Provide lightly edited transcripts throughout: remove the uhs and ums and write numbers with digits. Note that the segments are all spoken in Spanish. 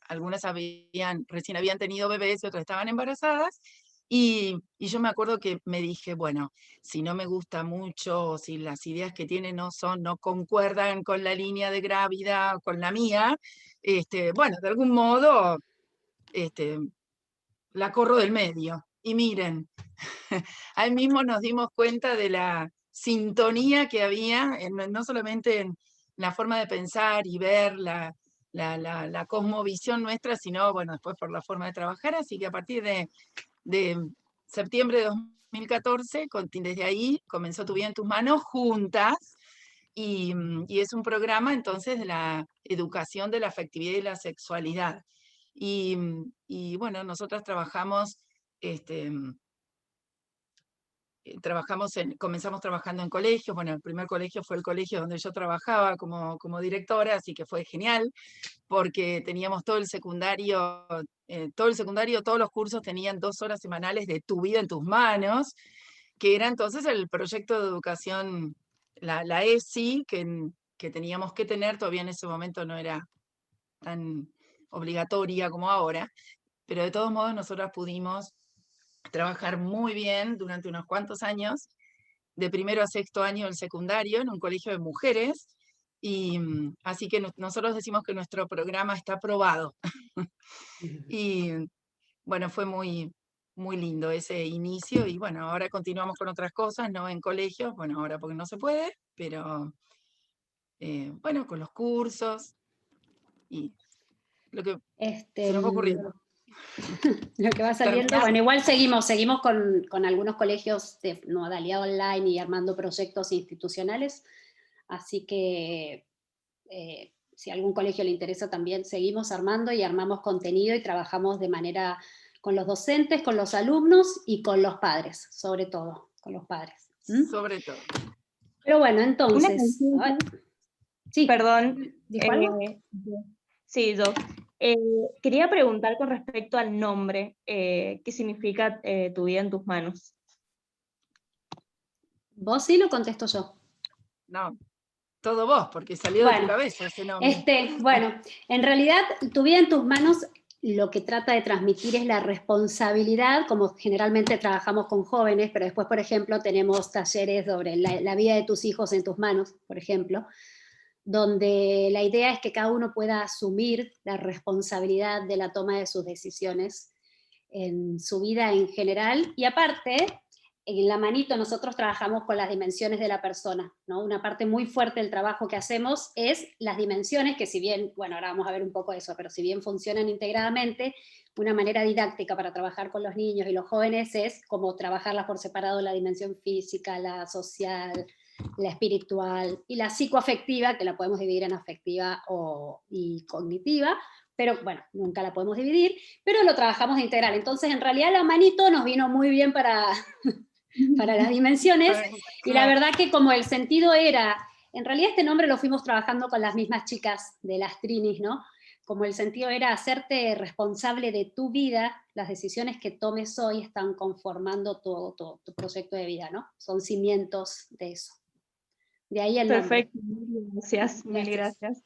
algunas recién habían tenido bebés y otras estaban embarazadas, y yo me acuerdo que me dije, bueno, si no me gusta mucho, o si las ideas que tiene no concuerdan con la línea de Grávida, con la mía, bueno, de algún modo, este, la corro del medio. Y miren, ahí mismo nos dimos cuenta de la sintonía que había, no solamente en la forma de pensar y ver la cosmovisión nuestra, sino, bueno, después por la forma de trabajar, así que a partir de septiembre de 2014, desde ahí comenzó Tu Vida en Tus Manos juntas, y es un programa entonces de la educación de la afectividad y la sexualidad. Y bueno, nosotras trabajamos, este, comenzamos trabajando en colegios. Bueno, el primer colegio fue el colegio donde yo trabajaba como directora, así que fue genial, porque teníamos todos los cursos tenían 2 horas semanales de Tu Vida en Tus Manos, que era entonces el proyecto de educación, la ESI, que teníamos que tener. Todavía en ese momento no era tan obligatoria como ahora, pero de todos modos nosotras pudimos trabajar muy bien durante unos cuantos años, de primero a sexto año del secundario, en un colegio de mujeres, y así que nosotros decimos que nuestro programa está aprobado. Y bueno, fue muy, muy lindo ese inicio, y bueno, ahora continuamos con otras cosas, no en colegios, bueno, ahora porque no se puede, pero bueno, con los cursos y lo que se Este, nos va ocurriendo. lo que va saliendo, Terminar. bueno, igual seguimos con algunos colegios de modalidad online y armando proyectos institucionales, así que si a algún colegio le interesa también, seguimos armando y armamos contenido y trabajamos de manera con los docentes, con los alumnos y con los padres, sobre todo, con los padres. Sobre todo. Pero bueno, Una entonces, consulta, sí, perdón. ¿dijo algo? Sí, yo. Quería preguntar con respecto al nombre, ¿qué significa Tu Vida en Tus Manos? ¿Vos sí lo contesto yo? No, todo vos, porque salió de tu Bueno, cabeza ese nombre. bueno, en realidad Tu Vida en Tus Manos lo que trata de transmitir es la responsabilidad, como generalmente trabajamos con jóvenes, pero después, por ejemplo, tenemos talleres sobre la vida de tus hijos en tus manos, por ejemplo, donde la idea es que cada uno pueda asumir la responsabilidad de la toma de sus decisiones en su vida en general. Y aparte, en la manito nosotros trabajamos con las dimensiones de la persona, ¿no? Una parte muy fuerte del trabajo que hacemos es las dimensiones, que si bien, bueno, ahora vamos a ver un poco eso, pero si bien funcionan integradamente, una manera didáctica para trabajar con los niños y los jóvenes es como trabajarlas por separado, la dimensión física, la social, la espiritual y la psicoafectiva, que la podemos dividir en afectiva y cognitiva, pero bueno, nunca la podemos dividir, pero lo trabajamos integral. Entonces, en realidad la manito nos vino muy bien para las dimensiones, y la verdad que como el sentido era, en realidad este nombre lo fuimos trabajando con las mismas chicas de las Trinis, ¿no? Como el sentido era hacerte responsable de tu vida, las decisiones que tomes hoy están conformando tu proyecto de vida, ¿no? Son cimientos de eso. De ahí el nombre. Perfecto, mil gracias.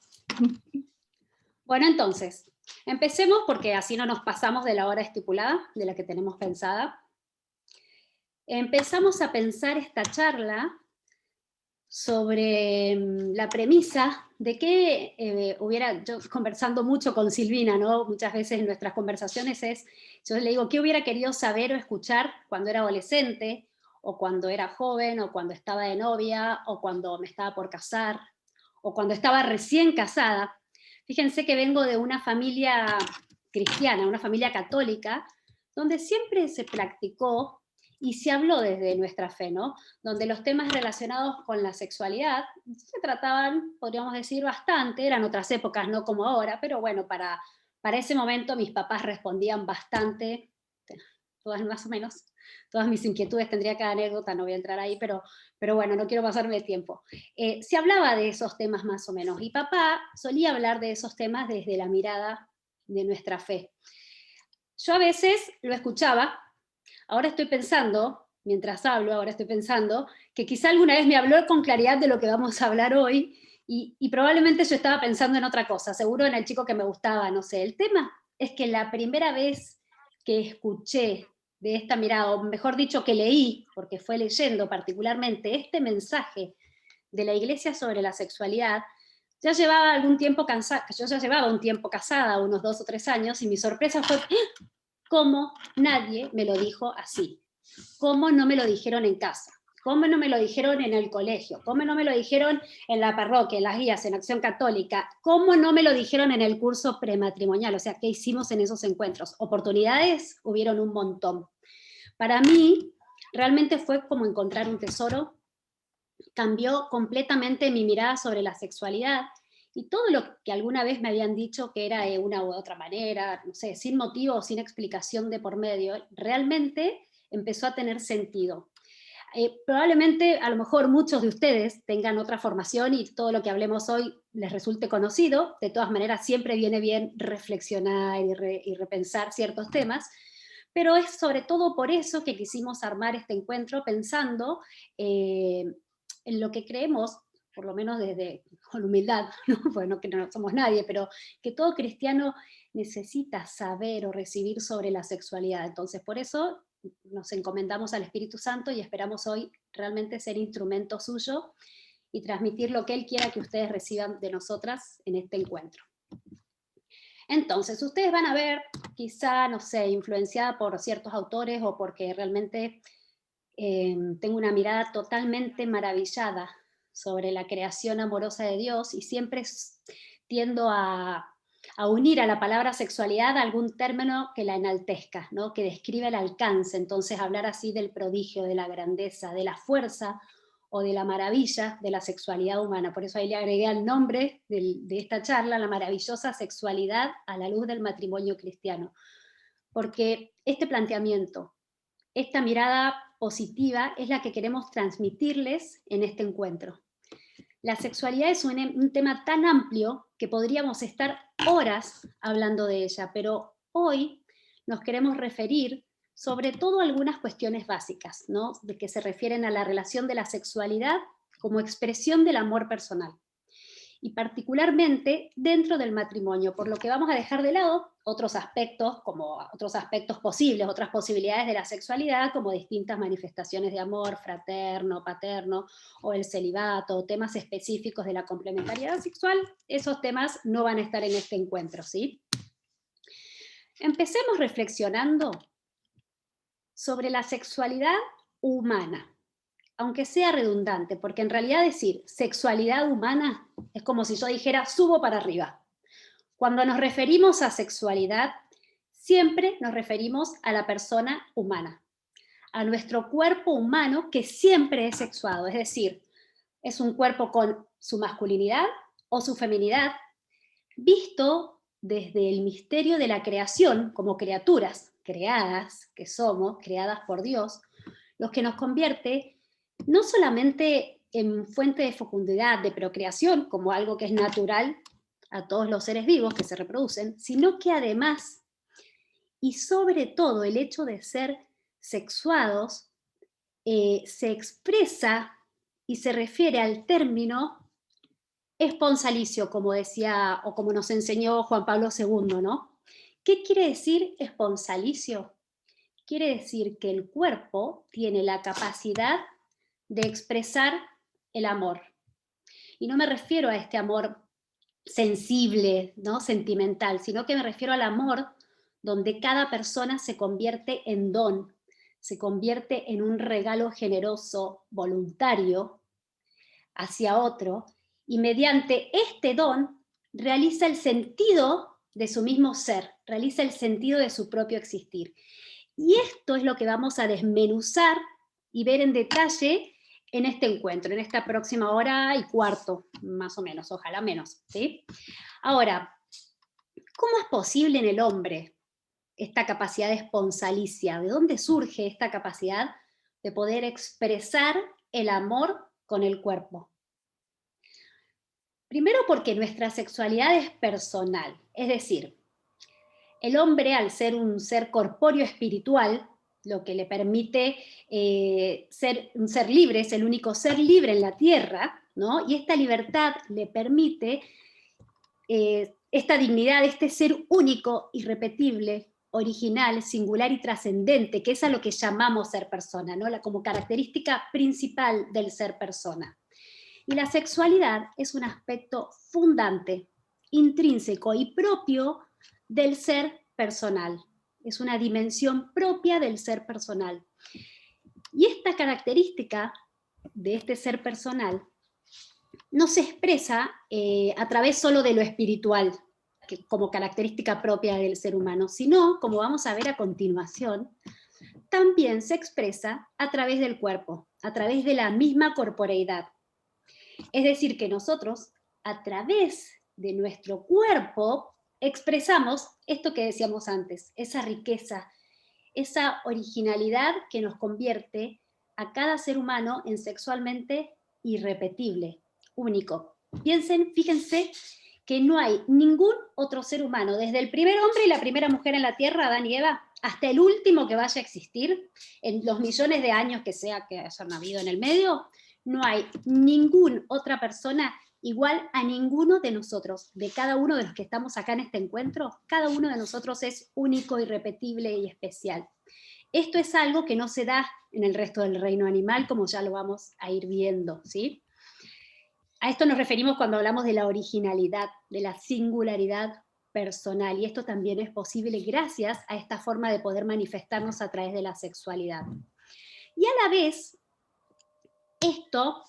Bueno, entonces, empecemos porque así no nos pasamos de la hora estipulada, de la que tenemos pensada. Empezamos a pensar esta charla sobre la premisa de que yo conversando mucho con Silvina, ¿no? Muchas veces en nuestras conversaciones yo le digo, ¿qué hubiera querido saber o escuchar cuando era adolescente, o cuando era joven, o cuando estaba de novia, o cuando me estaba por casar, o cuando estaba recién casada? Fíjense que vengo de una familia cristiana, una familia católica, donde siempre se practicó y se habló desde nuestra fe, ¿no? Donde los temas relacionados con la sexualidad se trataban, podríamos decir, bastante, eran otras épocas, no como ahora, pero bueno, para ese momento mis papás respondían bastante, todas más o menos, todas mis inquietudes, tendría cada anécdota, no voy a entrar ahí, pero bueno, no quiero pasarme el tiempo. Se hablaba de esos temas más o menos, y papá solía hablar de esos temas desde la mirada de nuestra fe. Yo a veces lo escuchaba. Ahora estoy pensando, mientras hablo, que quizá alguna vez me habló con claridad de lo que vamos a hablar hoy, Y probablemente yo estaba pensando en otra cosa, seguro en el chico que me gustaba, no sé. El tema es que la primera vez que escuché de esta mirada, o mejor dicho que leí, porque fue leyendo particularmente este mensaje de la Iglesia sobre la sexualidad, ya llevaba algún tiempo yo ya llevaba un tiempo casada, unos 2 o 3 años, y mi sorpresa fue cómo nadie me lo dijo así, cómo no me lo dijeron en casa, cómo no me lo dijeron en el colegio, cómo no me lo dijeron en la parroquia, en las guías, en Acción Católica, cómo no me lo dijeron en el curso prematrimonial, o sea, ¿qué hicimos en esos encuentros? Oportunidades hubieron un montón. Para mí, realmente fue como encontrar un tesoro, cambió completamente mi mirada sobre la sexualidad, y todo lo que alguna vez me habían dicho que era de una u otra manera, no sé, sin motivo o sin explicación de por medio, realmente empezó a tener sentido. Probablemente, a lo mejor muchos de ustedes tengan otra formación y todo lo que hablemos hoy les resulte conocido. De todas maneras, siempre viene bien reflexionar y repensar ciertos temas, pero es sobre todo por eso que quisimos armar este encuentro pensando en lo que creemos, por lo menos desde con humildad, ¿no? Bueno, que no somos nadie, pero que todo cristiano necesita saber o recibir sobre la sexualidad. Entonces, por eso nos encomendamos al Espíritu Santo y esperamos hoy realmente ser instrumento suyo y transmitir lo que Él quiera que ustedes reciban de nosotras en este encuentro. Entonces, ustedes van a ver, quizá, no sé, influenciada por ciertos autores o porque realmente tengo una mirada totalmente maravillada sobre la creación amorosa de Dios, y siempre tiendo a unir a la palabra sexualidad a algún término que la enaltezca, ¿no? Que describe el alcance. Entonces hablar así del prodigio, de la grandeza, de la fuerza o de la maravilla de la sexualidad humana. Por eso ahí le agregué al nombre de esta charla, la maravillosa sexualidad a la luz del matrimonio cristiano. Porque este planteamiento, esta mirada positiva es la que queremos transmitirles en este encuentro. La sexualidad es un tema tan amplio que podríamos estar horas hablando de ella, pero hoy nos queremos referir sobre todo a algunas cuestiones básicas, ¿no? De que se refieren a la relación de la sexualidad como expresión del amor personal, y particularmente dentro del matrimonio, por lo que vamos a dejar de lado otros aspectos, como otros aspectos posibles, otras posibilidades de la sexualidad, como distintas manifestaciones de amor fraterno, paterno, o el celibato, temas específicos de la complementariedad sexual. Esos temas no van a estar en este encuentro, ¿sí? Empecemos reflexionando sobre la sexualidad humana, aunque sea redundante, porque en realidad decir sexualidad humana es como si yo dijera subo para arriba. Cuando nos referimos a sexualidad, siempre nos referimos a la persona humana, a nuestro cuerpo humano que siempre es sexuado, es decir, es un cuerpo con su masculinidad o su feminidad, visto desde el misterio de la creación como criaturas creadas, que somos, creadas por Dios, lo que nos convierte no solamente en fuente de fecundidad, de procreación, como algo que es natural a todos los seres vivos que se reproducen, sino que además, y sobre todo el hecho de ser sexuados, se expresa y se refiere al término esponsalicio, como decía, o como nos enseñó Juan Pablo II, ¿no? ¿Qué quiere decir esponsalicio? Quiere decir que el cuerpo tiene la capacidad de expresar el amor. Y no me refiero a este amor sensible, ¿no? Sentimental, sino que me refiero al amor donde cada persona se convierte en don, se convierte en un regalo generoso, voluntario, hacia otro, y mediante este don realiza el sentido de su mismo ser, realiza el sentido de su propio existir. Y esto es lo que vamos a desmenuzar y ver en detalle en este encuentro, en esta próxima hora y cuarto, más o menos, ojalá menos, ¿sí? Ahora, ¿cómo es posible en el hombre esta capacidad esponsalicia? ¿De dónde surge esta capacidad de poder expresar el amor con el cuerpo? Primero porque nuestra sexualidad es personal, es decir, el hombre, al ser un ser corpóreo espiritual, lo que le permite ser un ser libre, es el único ser libre en la tierra, ¿no? Y esta libertad le permite esta dignidad, este ser único, irrepetible, original, singular y trascendente, que es a lo que llamamos ser persona, ¿no? Como característica principal del ser persona. Y la sexualidad es un aspecto fundante, intrínseco y propio del ser personal. Es una dimensión propia del ser personal. Y esta característica de este ser personal no se expresa a través solo de lo espiritual, como característica propia del ser humano, sino, como vamos a ver a continuación, también se expresa a través del cuerpo, a través de la misma corporeidad. Es decir, que nosotros, a través de nuestro cuerpo, expresamos esto que decíamos antes, esa riqueza, esa originalidad que nos convierte a cada ser humano en sexualmente irrepetible, único. Fíjense que no hay ningún otro ser humano, desde el primer hombre y la primera mujer en la Tierra, Adán y Eva, hasta el último que vaya a existir, en los millones de años que hayan habido en el medio, no hay ninguna otra persona igual a ninguno de nosotros. De cada uno de los que estamos acá en este encuentro, cada uno de nosotros es único, irrepetible y especial. Esto es algo que no se da en el resto del reino animal, como ya lo vamos a ir viendo, ¿sí? A esto nos referimos cuando hablamos de la originalidad, de la singularidad personal, y esto también es posible gracias a esta forma de poder manifestarnos a través de la sexualidad. Y a la vez, esto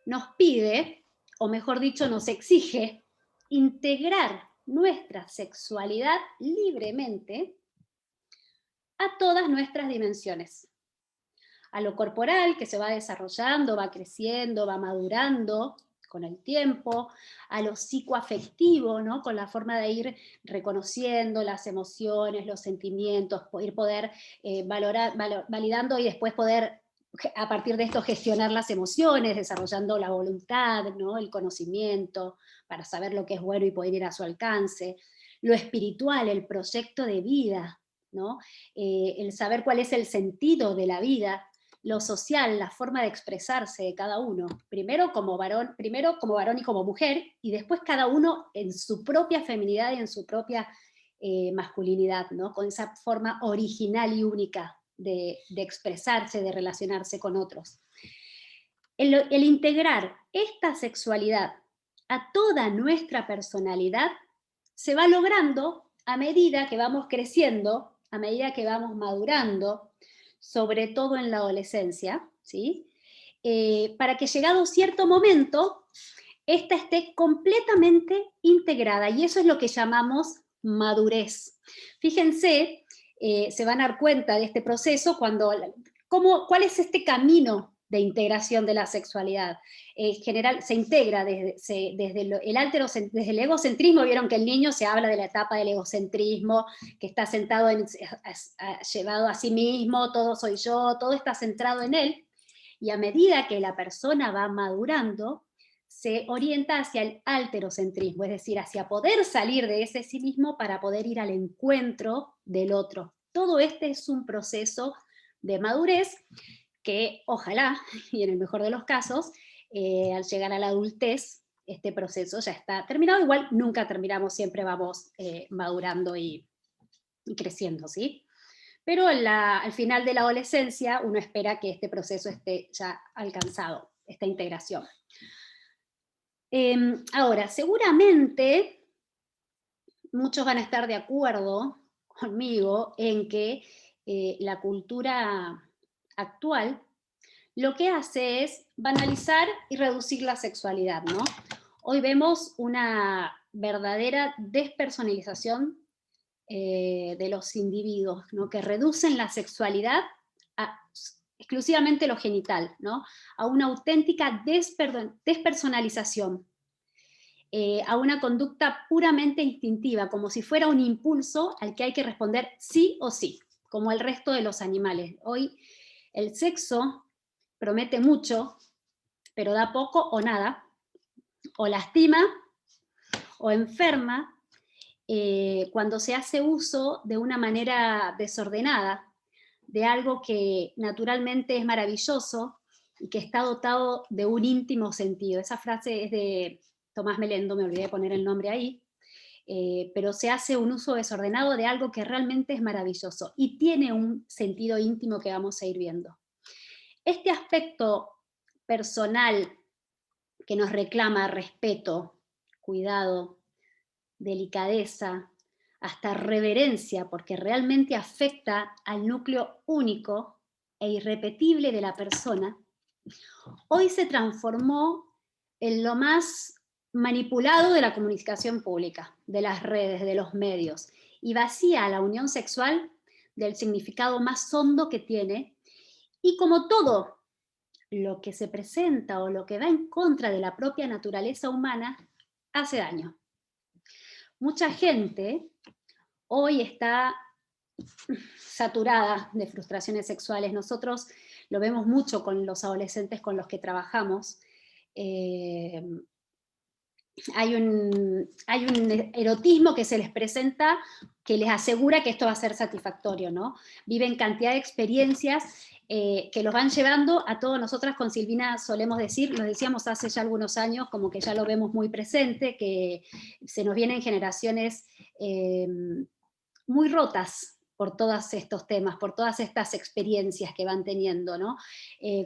nos pide, o mejor dicho, nos exige, integrar nuestra sexualidad libremente a todas nuestras dimensiones. A lo corporal, que se va desarrollando, va creciendo, va madurando con el tiempo, a lo psicoafectivo, ¿no? Con la forma de ir reconociendo las emociones, los sentimientos, poder validando y después poder, a partir de esto, gestionar las emociones, desarrollando la voluntad, ¿no? El conocimiento, para saber lo que es bueno y poder ir a su alcance. Lo espiritual, el proyecto de vida, ¿no? El saber cuál es el sentido de la vida. Lo social, la forma de expresarse de cada uno, primero como varón y como mujer, y después cada uno en su propia feminidad y en su propia masculinidad, ¿no? Con esa forma original y única de expresarse, de relacionarse con otros. El integrar esta sexualidad a toda nuestra personalidad se va logrando a medida que vamos creciendo, a medida que vamos madurando, sobre todo en la adolescencia, ¿sí? Para que llegado cierto momento, esta esté completamente integrada, y eso es lo que llamamos madurez. Fíjense, se van a dar cuenta de este proceso ¿cuál es este camino de integración de la sexualidad? En general se integra desde el egocentrismo. Vieron que el niño se habla de la etapa del egocentrismo, que está sentado llevado a sí mismo, todo soy yo, todo está centrado en él, y a medida que la persona va madurando, se orienta hacia el alterocentrismo, es decir, hacia poder salir de ese sí mismo para poder ir al encuentro del otro. Todo este es un proceso de madurez que ojalá, y en el mejor de los casos, al llegar a la adultez, este proceso ya está terminado. Igual nunca terminamos, siempre vamos madurando y creciendo, ¿sí? Pero al final de la adolescencia uno espera que este proceso esté ya alcanzado, esta integración. Ahora, seguramente muchos van a estar de acuerdo conmigo en que la cultura actual lo que hace es banalizar y reducir la sexualidad, ¿no? Hoy vemos una verdadera despersonalización de los individuos, ¿no? Que reducen la sexualidad a exclusivamente lo genital, ¿no? A una auténtica despersonalización, a una conducta puramente instintiva, como si fuera un impulso al que hay que responder sí o sí, como el resto de los animales. Hoy el sexo promete mucho, pero da poco o nada, o lastima o enferma, cuando se hace uso de una manera desordenada de algo que naturalmente es maravilloso y que está dotado de un íntimo sentido. Esa frase es de Tomás Melendo, me olvidé de poner el nombre ahí, pero se hace un uso desordenado de algo que realmente es maravilloso y tiene un sentido íntimo que vamos a ir viendo. Este aspecto personal que nos reclama respeto, cuidado, delicadeza, hasta reverencia, porque realmente afecta al núcleo único e irrepetible de la persona, hoy se transformó en lo más manipulado de la comunicación pública, de las redes, de los medios, y vacía a la unión sexual del significado más hondo que tiene, y como todo lo que se presenta o lo que va en contra de la propia naturaleza humana, hace daño. Mucha gente hoy está saturada de frustraciones sexuales. Nosotros lo vemos mucho con los adolescentes con los que trabajamos. Hay un erotismo que se les presenta que les asegura que esto va a ser satisfactorio, ¿no? Viven cantidad de experiencias que los van llevando a todos. Nosotras con Silvina solemos decir, lo decíamos hace ya algunos años, como que ya lo vemos muy presente, que se nos vienen generaciones muy rotas por todos estos temas, por todas estas experiencias que van teniendo, ¿no?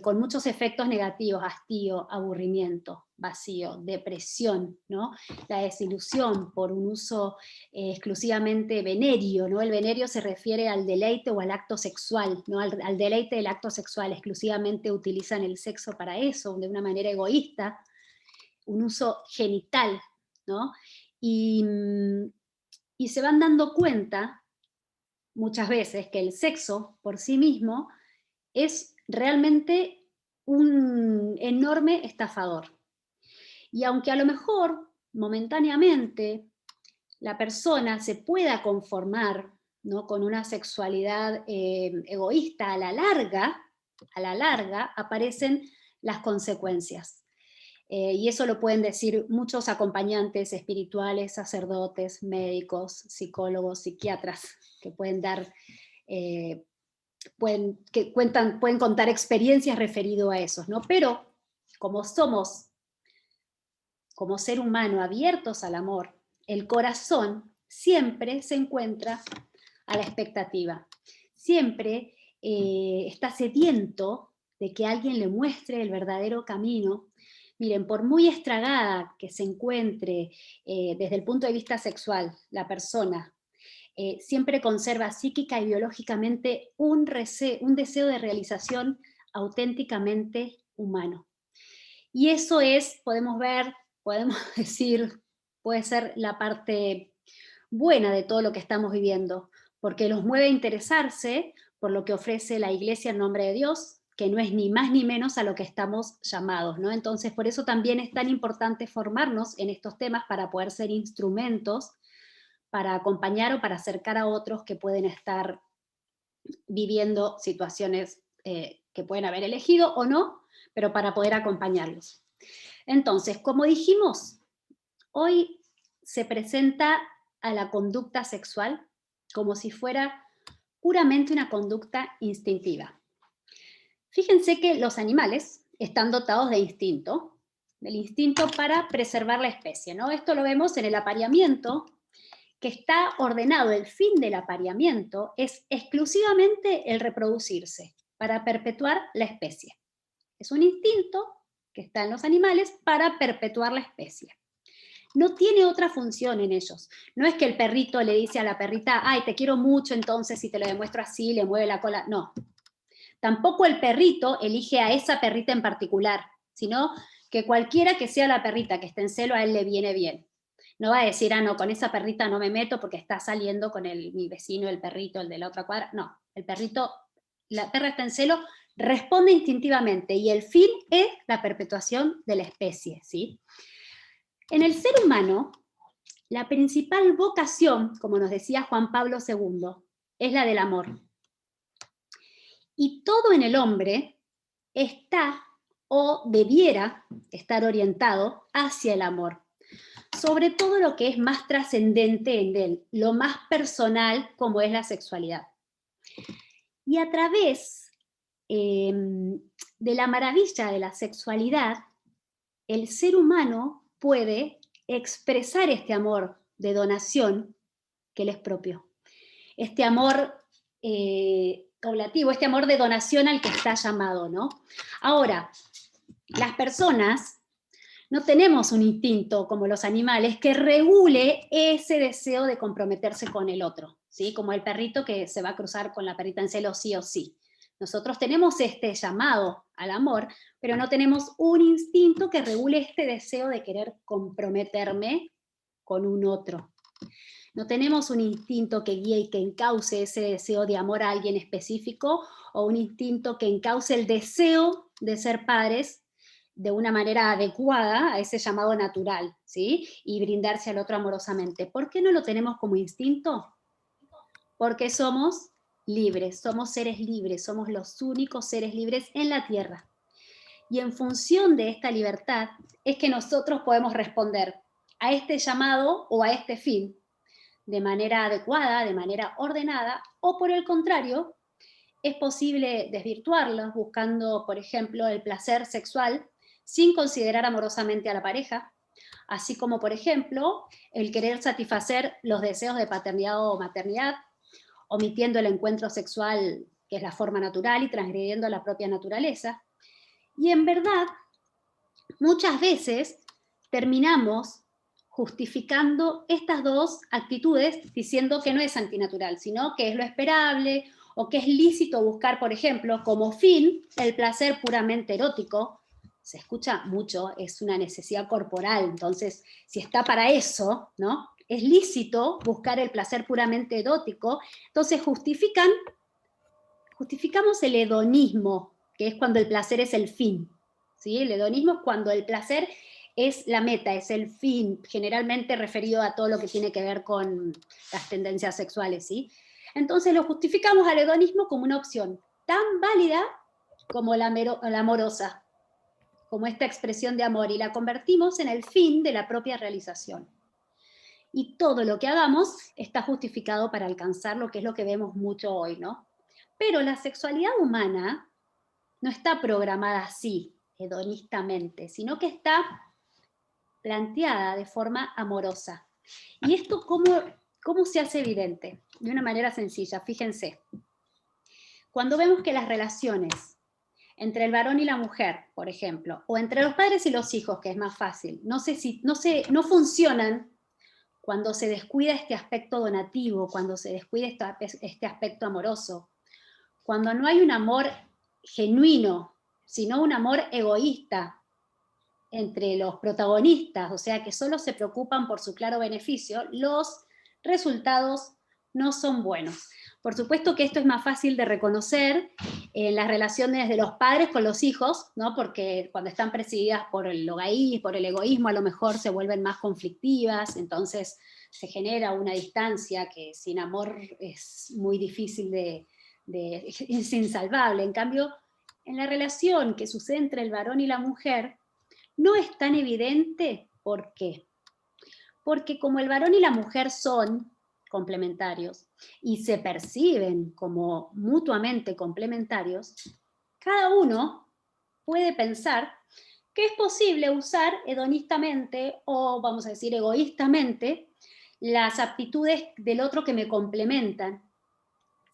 Con muchos efectos negativos, hastío, aburrimiento, vacío, depresión, ¿no? La desilusión por un uso exclusivamente venéreo, ¿no? El venéreo se refiere al deleite o al acto sexual, ¿no? Al deleite del acto sexual, exclusivamente utilizan el sexo para eso, de una manera egoísta, un uso genital, ¿no? Y se van dando cuenta muchas veces que el sexo por sí mismo es realmente un enorme estafador. Y aunque a lo mejor momentáneamente la persona se pueda conformar, ¿no?, con una sexualidad egoísta, a la larga aparecen las consecuencias. Y eso lo pueden decir muchos acompañantes espirituales, sacerdotes, médicos, psicólogos, psiquiatras, que pueden dar, pueden contar experiencias referido a eso, ¿no? Pero como somos, como ser humano, abiertos al amor, el corazón siempre se encuentra a la expectativa. Siempre está sediento de que alguien le muestre el verdadero camino. Miren, por muy estragada que se encuentre desde el punto de vista sexual la persona, siempre conserva psíquica y biológicamente un deseo de realización auténticamente humano. Y eso es, podemos decir, puede ser la parte buena de todo lo que estamos viviendo, porque los mueve a interesarse por lo que ofrece la Iglesia en nombre de Dios, que no es ni más ni menos a lo que estamos llamados, ¿no? Entonces, por eso también es tan importante formarnos en estos temas para poder ser instrumentos para acompañar o para acercar a otros que pueden estar viviendo situaciones que pueden haber elegido o no, pero para poder acompañarlos. Entonces, como dijimos, hoy se presenta a la conducta sexual como si fuera puramente una conducta instintiva. Fíjense que los animales están dotados de instinto, del instinto para preservar la especie, ¿no? Esto lo vemos en el apareamiento, que está ordenado. El fin del apareamiento es exclusivamente el reproducirse, para perpetuar la especie. Es un instinto que está en los animales para perpetuar la especie. No tiene otra función en ellos. No es que el perrito le dice a la perrita, ay, te quiero mucho, entonces si te lo demuestro así, le mueve la cola. No. Tampoco el perrito elige a esa perrita en particular, sino que cualquiera que sea la perrita que esté en celo, a él le viene bien. No va a decir, ah, no, con esa perrita no me meto porque está saliendo con mi vecino, el perrito, el de la otra cuadra. No, el perrito, la perra está en celo, responde instintivamente y el fin es la perpetuación de la especie, ¿sí? En el ser humano, la principal vocación, como nos decía Juan Pablo II, es la del amor. Y todo en el hombre está o debiera estar orientado hacia el amor, sobre todo lo que es más trascendente en él, lo más personal como es la sexualidad. Y a través de la maravilla de la sexualidad, el ser humano puede expresar este amor de donación que le es propio. Este amor oblativo, este amor de donación al que está llamado, ¿no? Ahora, las personas no tenemos un instinto como los animales que regule ese deseo de comprometerse con el otro, ¿sí? Como el perrito que se va a cruzar con la perrita en celo sí o sí. Nosotros tenemos este llamado al amor, pero no tenemos un instinto que regule este deseo de querer comprometerme con un otro. No tenemos un instinto que guíe y que encauce ese deseo de amor a alguien específico, o un instinto que encauce el deseo de ser padres de una manera adecuada a ese llamado natural, ¿sí? Y brindarse al otro amorosamente. ¿Por qué no lo tenemos como instinto? Porque somos libres, somos seres libres, somos los únicos seres libres en la Tierra. Y en función de esta libertad es que nosotros podemos responder a este llamado o a este fin de manera adecuada, de manera ordenada, o por el contrario, es posible desvirtuarlos buscando, por ejemplo, el placer sexual sin considerar amorosamente a la pareja, así como, por ejemplo, el querer satisfacer los deseos de paternidad o maternidad, omitiendo el encuentro sexual, que es la forma natural, y transgrediendo la propia naturaleza. Y en verdad, muchas veces terminamos justificando estas dos actitudes diciendo que no es antinatural, sino que es lo esperable, o que es lícito buscar, por ejemplo, como fin el placer puramente erótico. Se escucha mucho, es una necesidad corporal, entonces si está para eso, ¿no? Es lícito buscar el placer puramente erótico, entonces justificamos el hedonismo, que es cuando el placer es el fin, ¿sí? El hedonismo es cuando el placer es la meta, es el fin, generalmente referido a todo lo que tiene que ver con las tendencias sexuales, ¿sí? Entonces lo justificamos al hedonismo como una opción tan válida como la amorosa, como esta expresión de amor, y la convertimos en el fin de la propia realización. Y todo lo que hagamos está justificado para alcanzar lo que es lo que vemos mucho hoy, ¿no? Pero la sexualidad humana no está programada así, hedonistamente, sino que está planteada de forma amorosa. ¿Y esto cómo se hace evidente? De una manera sencilla, fíjense. Cuando vemos que las relaciones entre el varón y la mujer, por ejemplo, o entre los padres y los hijos, que es más fácil, no funcionan cuando se descuida este aspecto donativo, cuando se descuida este aspecto amoroso, cuando no hay un amor genuino, sino un amor egoísta entre los protagonistas, o sea, que solo se preocupan por su claro beneficio, los resultados no son buenos. Por supuesto que esto es más fácil de reconocer en las relaciones de los padres con los hijos, ¿no? Porque cuando están presididas por el egoísmo, a lo mejor se vuelven más conflictivas, entonces se genera una distancia que sin amor es muy difícil es insalvable. En cambio, en la relación que sucede entre el varón y la mujer, no es tan evidente. ¿Por qué? Porque como el varón y la mujer son complementarios y se perciben como mutuamente complementarios, cada uno puede pensar que es posible usar hedonistamente, o vamos a decir egoístamente, las aptitudes del otro que me complementan,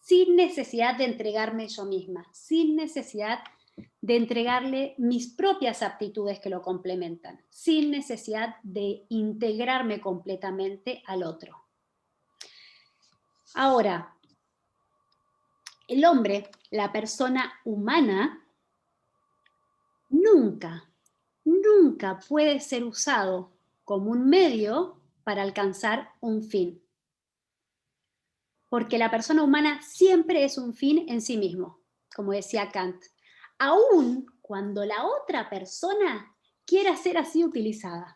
sin necesidad de entregarme yo misma, sin necesidad de entregarle mis propias aptitudes que lo complementan, sin necesidad de integrarme completamente al otro. Ahora, el hombre, la persona humana, nunca puede ser usado como un medio para alcanzar un fin. Porque la persona humana siempre es un fin en sí mismo, como decía Kant, aun cuando la otra persona quiera ser así utilizada.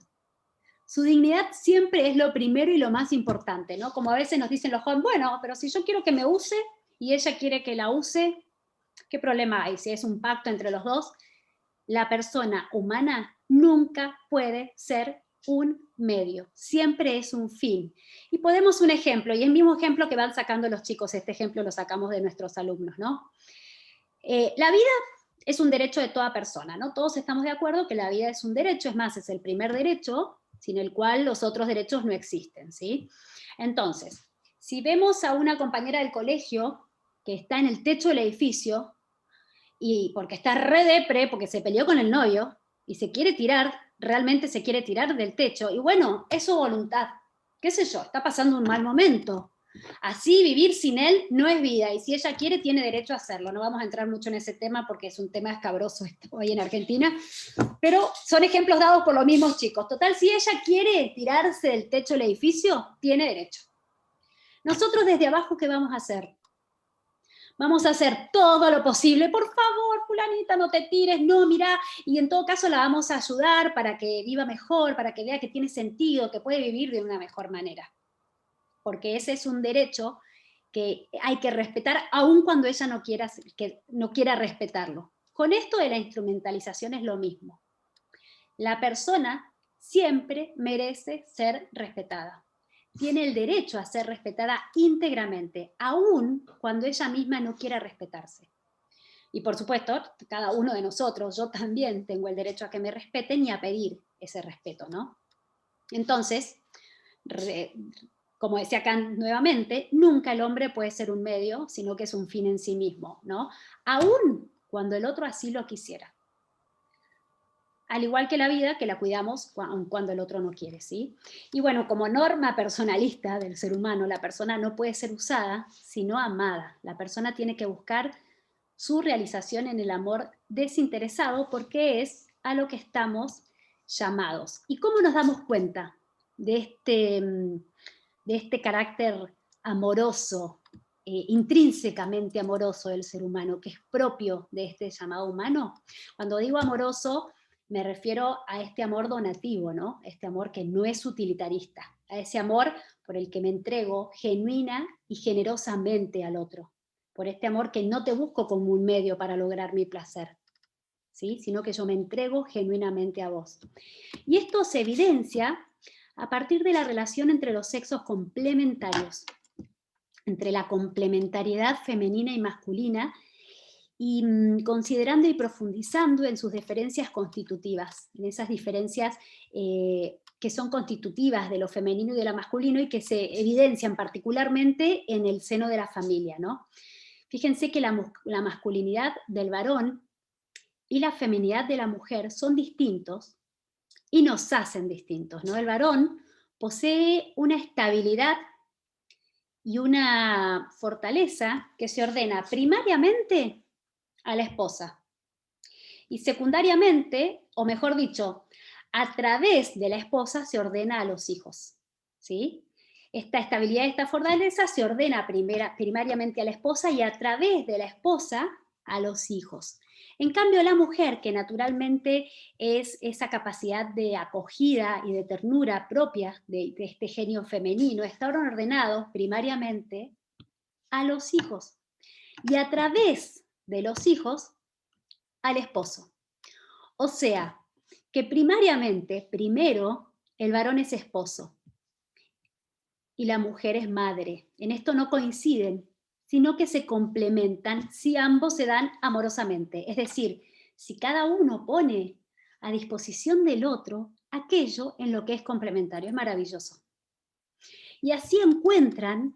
Su dignidad siempre es lo primero y lo más importante, ¿no? Como a veces nos dicen los jóvenes, bueno, pero si yo quiero que me use y ella quiere que la use, ¿qué problema hay? Si es un pacto entre los dos, la persona humana nunca puede ser un medio, siempre es un fin. Y ponemos un ejemplo, y el mismo ejemplo que van sacando los chicos, este ejemplo lo sacamos de nuestros alumnos, ¿no? La vida es un derecho de toda persona, ¿no? Todos estamos de acuerdo que la vida es un derecho, es más, es el primer derecho, sin el cual los otros derechos no existen, ¿sí? Entonces, si vemos a una compañera del colegio que está en el techo del edificio, y porque está re depre, porque se peleó con el novio, y se quiere tirar, realmente se quiere tirar del techo, y bueno, es su voluntad, qué sé yo, está pasando un mal momento. Así vivir sin él no es vida, y si ella quiere tiene derecho a hacerlo. No vamos a entrar mucho en ese tema porque es un tema escabroso hoy en Argentina, pero son ejemplos dados por los mismos chicos. Total, si ella quiere tirarse del techo del edificio, tiene derecho. Nosotros desde abajo, ¿qué vamos a hacer? Vamos a hacer todo lo posible, por favor, fulanita, no te tires, no, mirá, y en todo caso la vamos a ayudar para que viva mejor, para que vea que tiene sentido, que puede vivir de una mejor manera. Porque ese es un derecho que hay que respetar, aun cuando ella no quiera respetarlo. Con esto de la instrumentalización es lo mismo. La persona siempre merece ser respetada. Tiene el derecho a ser respetada íntegramente, aun cuando ella misma no quiera respetarse. Y por supuesto, cada uno de nosotros, yo también tengo el derecho a que me respeten y a pedir ese respeto, ¿no? Entonces, como decía Kant nuevamente, nunca el hombre puede ser un medio, sino que es un fin en sí mismo, ¿no? Aun cuando el otro así lo quisiera. Al igual que la vida, que la cuidamos cuando el otro no quiere, ¿sí? Y bueno, como norma personalista del ser humano, la persona no puede ser usada, sino amada. La persona tiene que buscar su realización en el amor desinteresado, porque es a lo que estamos llamados. ¿Y cómo nos damos cuenta de este carácter amoroso, intrínsecamente amoroso del ser humano, que es propio de este llamado humano? Cuando digo amoroso, me refiero a este amor donativo, ¿no? Este amor que no es utilitarista, a ese amor por el que me entrego genuina y generosamente al otro, por este amor que no te busco como un medio para lograr mi placer, ¿sí? Sino que yo me entrego genuinamente a vos. Y esto se evidencia a partir de la relación entre los sexos complementarios, entre la complementariedad femenina y masculina, y considerando y profundizando en sus diferencias constitutivas, en esas diferencias que son constitutivas de lo femenino y de lo masculino y que se evidencian particularmente en el seno de la familia, ¿no? Fíjense que la masculinidad del varón y la feminidad de la mujer son distintos y nos hacen distintos, ¿no? El varón posee una estabilidad y una fortaleza que se ordena primariamente a la esposa y secundariamente, o mejor dicho, a través de la esposa se ordena a los hijos, ¿sí? Esta estabilidad, esta fortaleza se ordena primariamente a la esposa y a través de la esposa a los hijos. En cambio, la mujer, que naturalmente es esa capacidad de acogida y de ternura propia de este genio femenino, está ordenado primariamente a los hijos y a través de los hijos al esposo. O sea, que primariamente, primero, el varón es esposo y la mujer es madre. En esto no coinciden, sino que se complementan si ambos se dan amorosamente. Es decir, si cada uno pone a disposición del otro aquello en lo que es complementario. Es maravilloso. Y así encuentran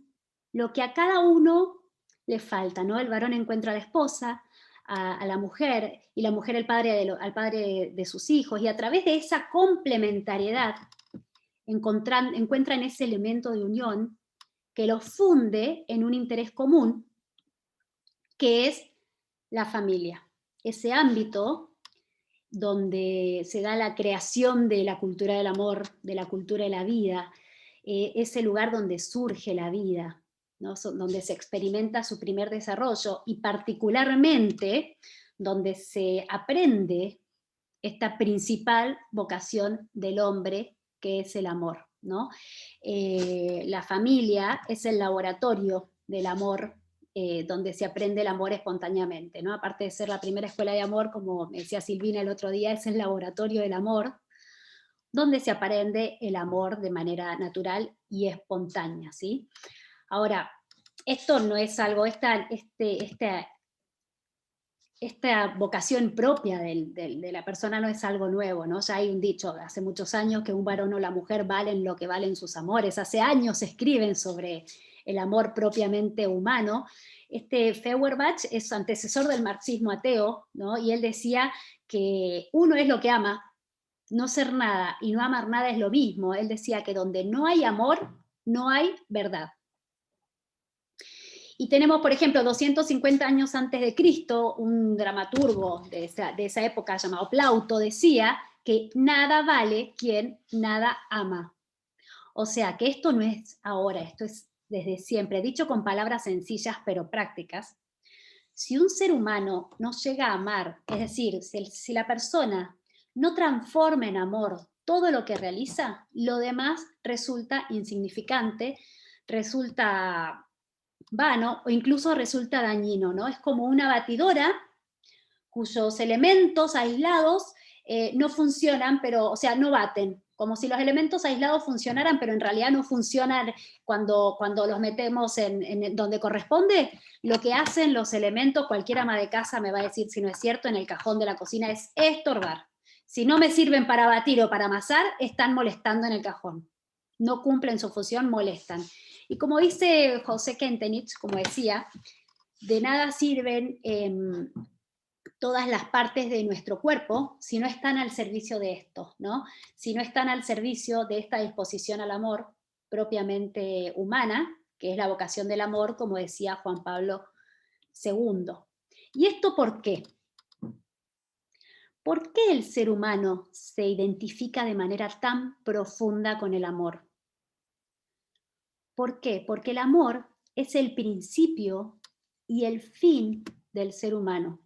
lo que a cada uno le falta, ¿no? El varón encuentra a la esposa, a la mujer, y la mujer al padre de sus hijos, y a través de esa complementariedad encuentran ese elemento de unión que los funde en un interés común, que es la familia, ese ámbito donde se da la creación de la cultura del amor, de la cultura de la vida, ese lugar donde surge la vida, ¿no? Donde se experimenta su primer desarrollo y particularmente donde se aprende esta principal vocación del hombre, que es el amor, ¿no? La familia es el laboratorio del amor, donde se aprende el amor espontáneamente, ¿no? Aparte de ser la primera escuela de amor, como me decía Silvina el otro día, es el laboratorio del amor, donde se aprende el amor de manera natural y espontánea, ¿sí? Ahora, esto no es algo, esta vocación propia de la persona no es algo nuevo, ¿no? Ya hay un dicho de hace muchos años que un varón o la mujer valen lo que valen sus amores. Hace años se escriben sobre el amor propiamente humano. Feuerbach es antecesor del marxismo ateo, ¿no? Y él decía que uno es lo que ama, no ser nada y no amar nada es lo mismo. Él decía que donde no hay amor, no hay verdad. Y tenemos, por ejemplo, 250 años antes de Cristo, un dramaturgo de esa época llamado Plauto decía que nada vale quien nada ama. O sea, que esto no es ahora, esto es desde siempre, dicho con palabras sencillas pero prácticas. Si un ser humano no llega a amar, es decir, si la persona no transforma en amor todo lo que realiza, lo demás resulta insignificante, resulta vano o incluso resulta dañino, ¿no? Es como una batidora cuyos elementos aislados no funcionan, pero, o sea, no baten, como si los elementos aislados funcionaran, pero en realidad no funcionan cuando los metemos en donde corresponde. Lo que hacen los elementos, cualquier ama de casa me va a decir si no es cierto, en el cajón de la cocina es estorbar. Si no me sirven para batir o para amasar, están molestando en el cajón. No cumplen su función, molestan. Y como dice José Kentenich, como decía, de nada sirven todas las partes de nuestro cuerpo si no están al servicio de esto, ¿no? Si no están al servicio de esta disposición al amor propiamente humana, que es la vocación del amor, como decía Juan Pablo II. ¿Y esto por qué? ¿Por qué el ser humano se identifica de manera tan profunda con el amor? ¿Por qué? Porque el amor es el principio y el fin del ser humano.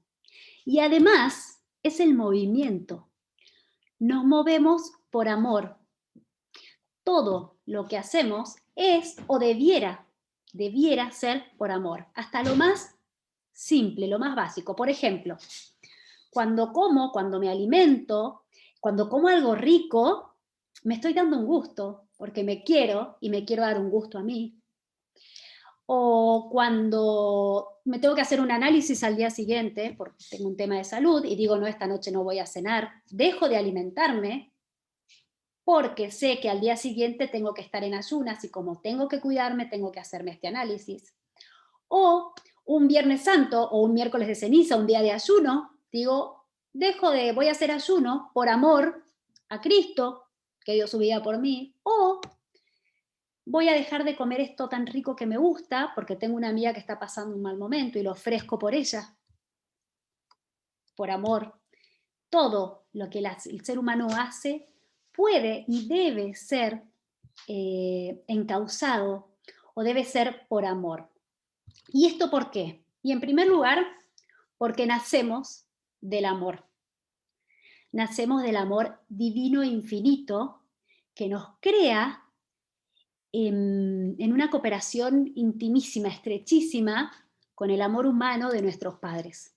Y además es el movimiento. Nos movemos por amor. Todo lo que hacemos es o debiera ser por amor. Hasta lo más simple, lo más básico. Por ejemplo, cuando como, cuando me alimento, cuando como algo rico, me estoy dando un gusto, porque me quiero y me quiero dar un gusto a mí. O cuando me tengo que hacer un análisis al día siguiente, porque tengo un tema de salud, y digo, no, esta noche no voy a cenar, dejo de alimentarme, porque sé que al día siguiente tengo que estar en ayunas, y como tengo que cuidarme, tengo que hacerme este análisis. O un Viernes Santo, o un miércoles de ceniza, un día de ayuno, digo, voy a hacer ayuno por amor a Cristo, que dio su vida por mí, o voy a dejar de comer esto tan rico que me gusta porque tengo una amiga que está pasando un mal momento y lo ofrezco por ella, por amor. Todo lo que el ser humano hace puede y debe ser encauzado o debe ser por amor. ¿Y esto por qué? Y en primer lugar, porque nacemos del amor. Nacemos del amor divino e infinito que nos crea en una cooperación intimísima, estrechísima, con el amor humano de nuestros padres.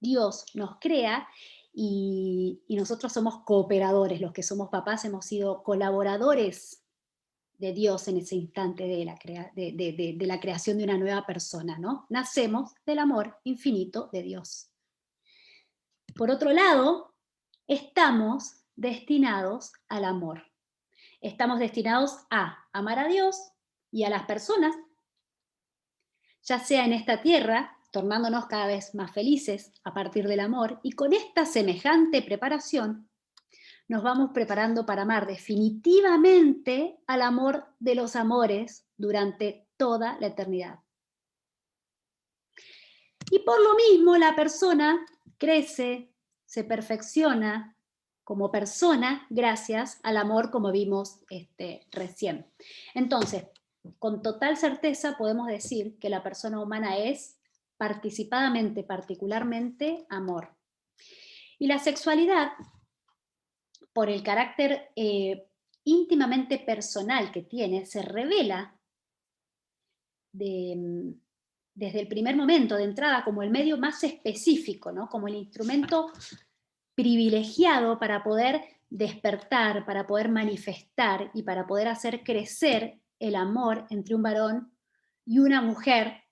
Dios nos crea y nosotros somos cooperadores, los que somos papás hemos sido colaboradores de Dios en ese instante de la creación de una nueva persona, ¿no? Nacemos del amor infinito de Dios. Por otro lado, estamos destinados al amor. Estamos destinados a amar a Dios y a las personas, ya sea en esta tierra, tornándonos cada vez más felices a partir del amor, y con esta semejante preparación nos vamos preparando para amar definitivamente al amor de los amores durante toda la eternidad. Y por lo mismo la persona crece, se perfecciona como persona gracias al amor, como vimos recién. Entonces, con total certeza podemos decir que la persona humana es participadamente, particularmente, amor. Y la sexualidad, por el carácter íntimamente personal que tiene, se revela desde el primer momento de entrada como el medio más específico, ¿no? Como el instrumento privilegiado para poder despertar, para poder manifestar y para poder hacer crecer el amor entre un varón y una mujer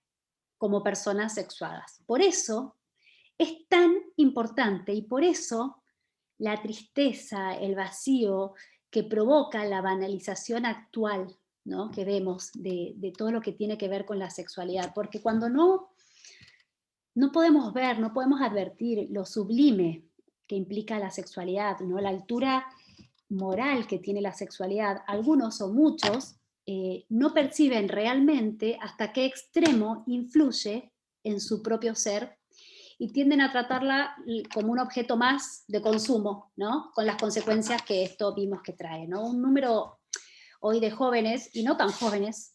como personas sexuadas. Por eso es tan importante y por eso la tristeza, el vacío que provoca la banalización actual, ¿no?, que vemos de todo lo que tiene que ver con la sexualidad, porque cuando no podemos ver, no podemos advertir lo sublime que implica la sexualidad, ¿no?, la altura moral que tiene la sexualidad, algunos o muchos no perciben realmente hasta qué extremo influye en su propio ser y tienden a tratarla como un objeto más de consumo, ¿no?, con las consecuencias que esto vimos que trae, ¿no? Un número hoy de jóvenes, y no tan jóvenes,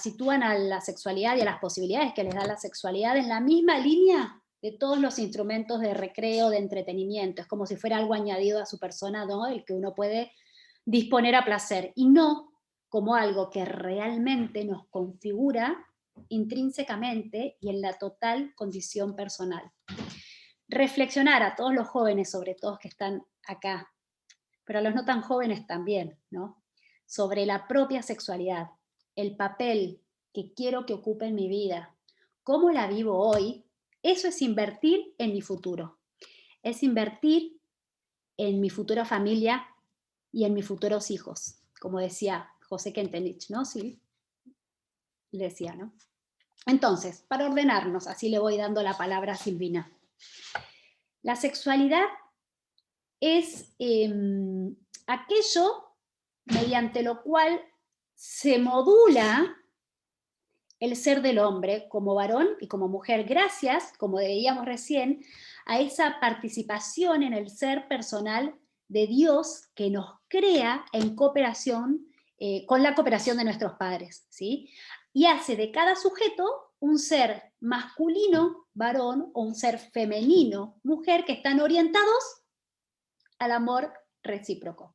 sitúan a la sexualidad y a las posibilidades que les da la sexualidad en la misma línea de todos los instrumentos de recreo, de entretenimiento. Es como si fuera algo añadido a su persona, ¿no?, el que uno puede disponer a placer, y no como algo que realmente nos configura intrínsecamente y en la total condición personal. Reflexionar a todos los jóvenes, sobre todo que están acá, pero a los no tan jóvenes también, ¿no?, sobre la propia sexualidad, el papel que quiero que ocupe en mi vida, cómo la vivo hoy. Eso es invertir en mi futuro, es invertir en mi futura familia y en mis futuros hijos, como decía José Kentenich, ¿no? Sí, le decía, ¿no? Entonces, para ordenarnos, así le voy dando la palabra a Silvina. La sexualidad es aquello mediante lo cual se modula el ser del hombre como varón y como mujer, gracias, como veíamos recién, a esa participación en el ser personal de Dios que nos crea en cooperación, con la cooperación de nuestros padres, ¿sí? Y hace de cada sujeto un ser masculino, varón, o un ser femenino, mujer, que están orientados al amor recíproco.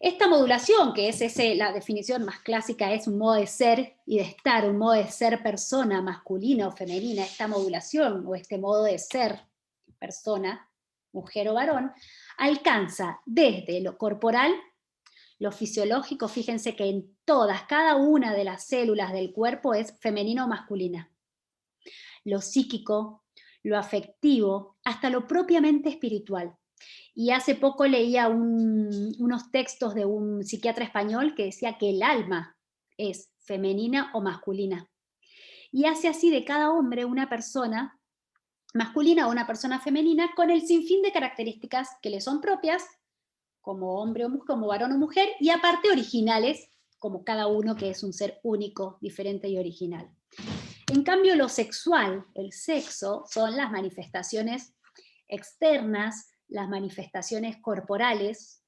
Esta modulación, que es la definición más clásica, es un modo de ser y de estar, un modo de ser persona masculina o femenina. Esta modulación o este modo de ser persona, mujer o varón, alcanza desde lo corporal, lo fisiológico. Fíjense que en cada una de las células del cuerpo es femenino o masculina. Lo psíquico, lo afectivo, hasta lo propiamente espiritual. Y hace poco leía unos textos de un psiquiatra español que decía que el alma es femenina o masculina. Y hace así de cada hombre una persona masculina o una persona femenina con el sinfín de características que le son propias, como hombre o mujer, como varón o mujer, y aparte originales, como cada uno, que es un ser único, diferente y original. En cambio, lo sexual, el sexo, son las manifestaciones externas, las manifestaciones corporales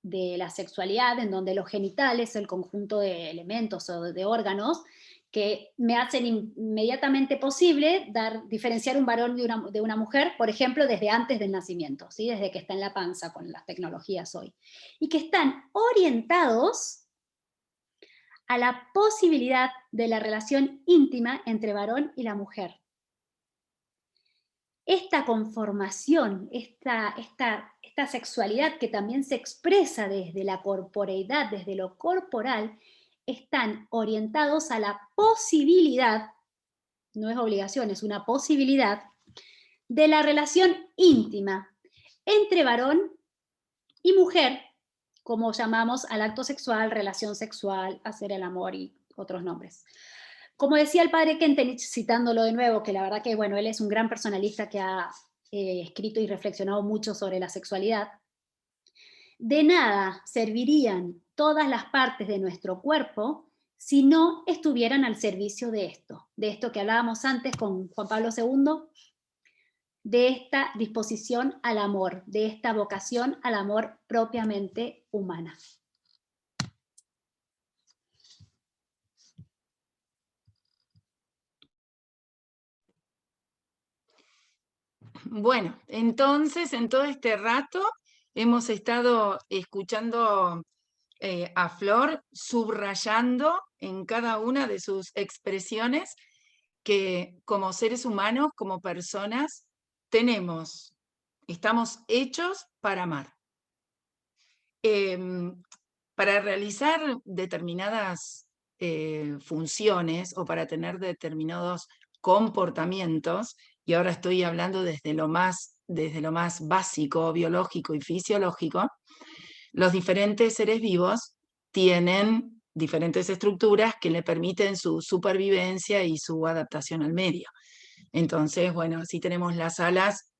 de la sexualidad, en donde lo genital es el conjunto de elementos o de órganos que me hacen inmediatamente posible diferenciar un varón de una mujer, por ejemplo, desde antes del nacimiento, ¿sí?, desde que está en la panza con las tecnologías hoy, y que están orientados a la posibilidad de la relación íntima entre varón y la mujer. Esta conformación, esta sexualidad que también se expresa desde la corporeidad, desde lo corporal, están orientados a la posibilidad, no es obligación, es una posibilidad, de la relación íntima entre varón y mujer, como llamamos al acto sexual, relación sexual, hacer el amor y otros nombres. Como decía el padre Kentenich, citándolo de nuevo, que la verdad que, bueno, él es un gran personalista que ha escrito y reflexionado mucho sobre la sexualidad, de nada servirían todas las partes de nuestro cuerpo si no estuvieran al servicio de esto que hablábamos antes con Juan Pablo II, de esta disposición al amor, de esta vocación al amor propiamente humana. Bueno, entonces en todo este rato hemos estado escuchando a Flor subrayando en cada una de sus expresiones que como seres humanos, como personas, estamos hechos para amar. Para realizar determinadas funciones o para tener determinados comportamientos, y ahora estoy hablando desde lo más básico, biológico y fisiológico, los diferentes seres vivos tienen diferentes estructuras que le permiten su supervivencia y su adaptación al medio. Entonces, bueno, así tenemos las alas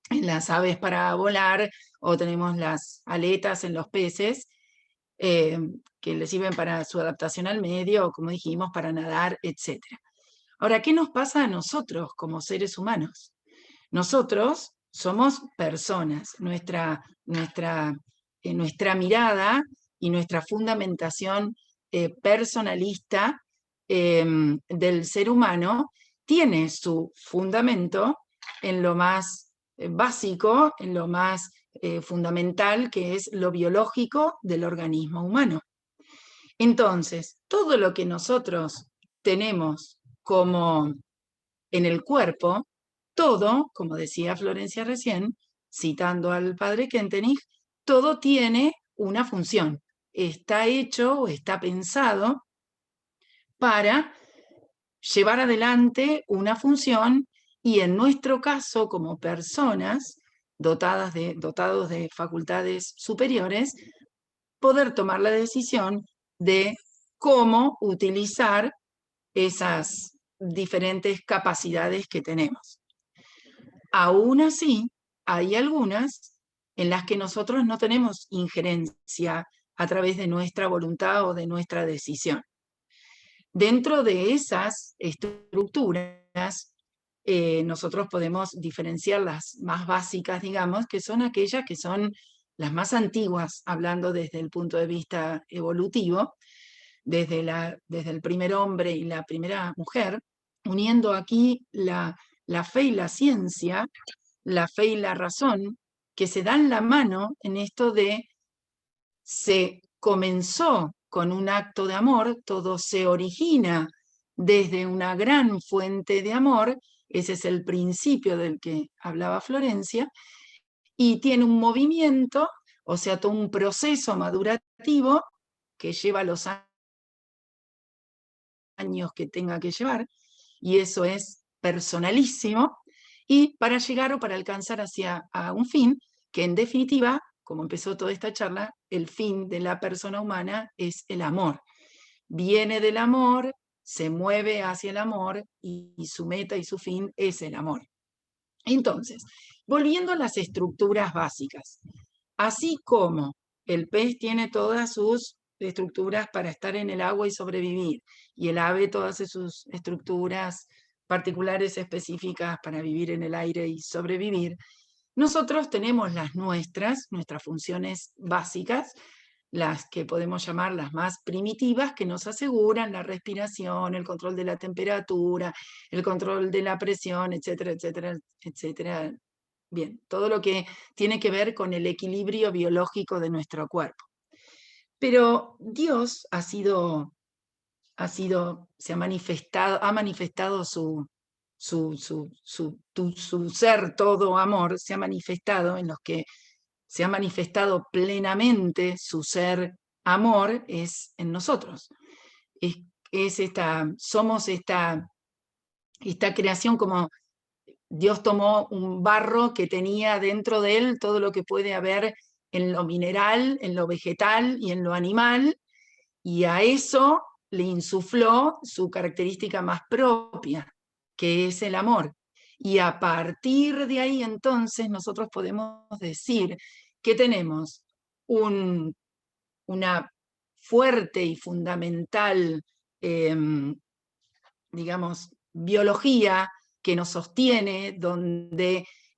en las aves para volar, o tenemos las aletas en los peces, que les sirven para su adaptación al medio, o como dijimos, para nadar, etc. Ahora, ¿qué nos pasa a nosotros como seres humanos? Nosotros somos personas, nuestra mirada y nuestra fundamentación personalista del ser humano tiene su fundamento en lo más básico, en lo más fundamental, que es lo biológico del organismo humano. Entonces, todo lo que nosotros tenemos como en el cuerpo, todo, como decía Florencia recién, citando al padre Kentenich, todo tiene una función. Está hecho o está pensado para llevar adelante una función, y en nuestro caso, como personas dotados de facultades superiores, poder tomar la decisión de cómo utilizar esas diferentes capacidades que tenemos. Aún así, hay algunas en las que nosotros no tenemos injerencia a través de nuestra voluntad o de nuestra decisión. Dentro de esas estructuras, nosotros podemos diferenciar las más básicas, digamos, que son aquellas que son las más antiguas, hablando desde el punto de vista evolutivo, desde el primer hombre y la primera mujer, uniendo aquí la fe y la ciencia, la fe y la razón, que se dan la mano en esto de se comenzó con un acto de amor, todo se origina desde una gran fuente de amor, ese es el principio del que hablaba Florencia, y tiene un movimiento, o sea, todo un proceso madurativo que lleva los años que tenga que llevar, y eso es personalísimo, y para llegar o para alcanzar hacia a un fin, que en definitiva, como empezó toda esta charla, el fin de la persona humana es el amor. Viene del amor, se mueve hacia el amor, y su meta y su fin es el amor. Entonces, volviendo a las estructuras básicas, así como el pez tiene todas sus estructuras para estar en el agua y sobrevivir, y el ave todas sus estructuras particulares específicas para vivir en el aire y sobrevivir, nosotros tenemos las nuestras funciones básicas, las que podemos llamar las más primitivas, que nos aseguran la respiración, el control de la temperatura, el control de la presión, etcétera, etcétera, etcétera. Bien, todo lo que tiene que ver con el equilibrio biológico de nuestro cuerpo. Pero Dios se ha manifestado su ser todo amor, se ha manifestado en los que se ha manifestado plenamente su ser amor, es en nosotros. Somos esta creación, como Dios tomó un barro que tenía dentro de él todo lo que puede haber en lo mineral, en lo vegetal y en lo animal, y a eso le insufló su característica más propia, que es el amor. Y a partir de ahí, entonces, nosotros podemos decir que tenemos una fuerte y fundamental, digamos, biología que nos sostiene,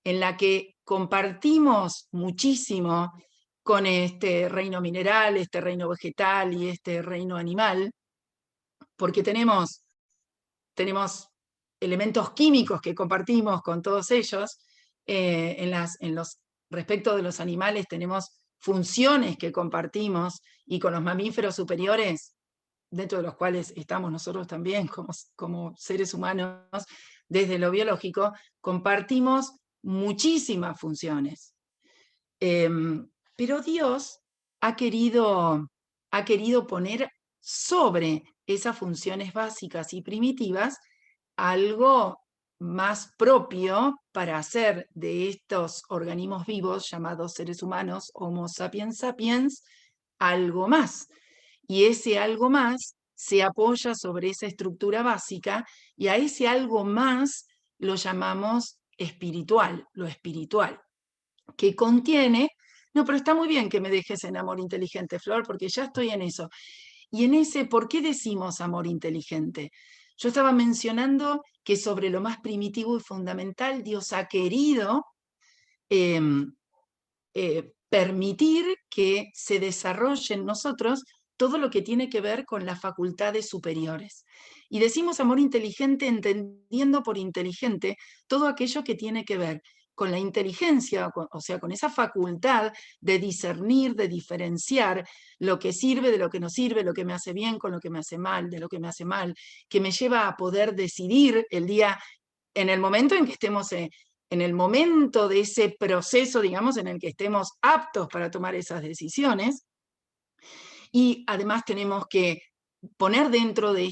en la que compartimos muchísimo con este reino mineral, este reino vegetal y este reino animal, porque tenemos elementos químicos que compartimos con todos ellos. Respecto de los animales tenemos funciones que compartimos, y con los mamíferos superiores, dentro de los cuales estamos nosotros también como seres humanos, desde lo biológico, compartimos muchísimas funciones. Pero Dios ha querido poner sobre esas funciones básicas y primitivas algo más propio para hacer de estos organismos vivos llamados seres humanos, Homo sapiens sapiens, algo más. Y ese algo más se apoya sobre esa estructura básica y a ese algo más lo llamamos espiritual, lo espiritual, que contiene, no, pero está muy bien que me dejes en amor inteligente, Flor, porque ya estoy en eso. Y en ese, ¿por qué decimos amor inteligente? Yo estaba mencionando que sobre lo más primitivo y fundamental, Dios ha querido eh, permitir que se desarrolle en nosotros todo lo que tiene que ver con las facultades superiores. Y decimos amor inteligente entendiendo por inteligente todo aquello que tiene que ver con la inteligencia, o sea, con esa facultad de discernir, de diferenciar lo que sirve de lo que no sirve, lo que me hace bien con lo que me hace mal, de lo que me hace mal, que me lleva a poder decidir el día, en el momento en que estemos en el momento de ese proceso, digamos, en el que estemos aptos para tomar esas decisiones. Y además tenemos que poner dentro de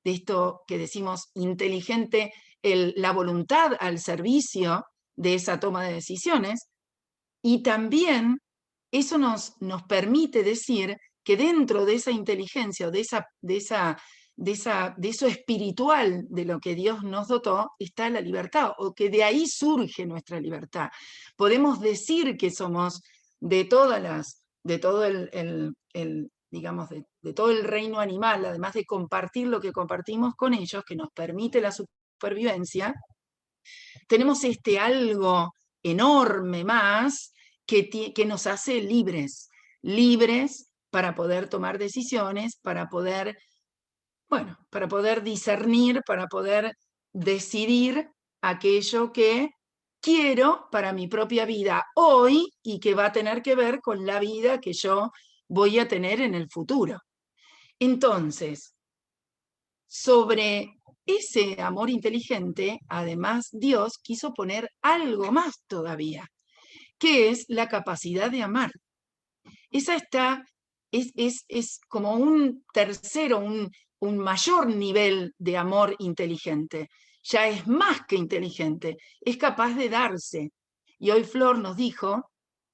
esto que decimos inteligente, la voluntad al servicio de esa toma de decisiones. Y también eso nos permite decir que dentro de esa inteligencia o de eso espiritual de lo que Dios nos dotó está la libertad, o que de ahí surge nuestra libertad. Podemos decir que somos de todo digamos, de todo el reino animal, además de compartir lo que compartimos con ellos, que nos permite la supervivencia, tenemos algo enorme más que nos hace libres, libres para poder tomar decisiones, para poder, bueno, para poder discernir, para poder decidir aquello que quiero para mi propia vida hoy y que va a tener que ver con la vida que yo voy a tener en el futuro. Entonces, sobre ese amor inteligente, además Dios quiso poner algo más todavía, que es la capacidad de amar. Esa es como un tercero, un mayor nivel de amor inteligente. Ya es más que inteligente, es capaz de darse. Y hoy Flor nos dijo,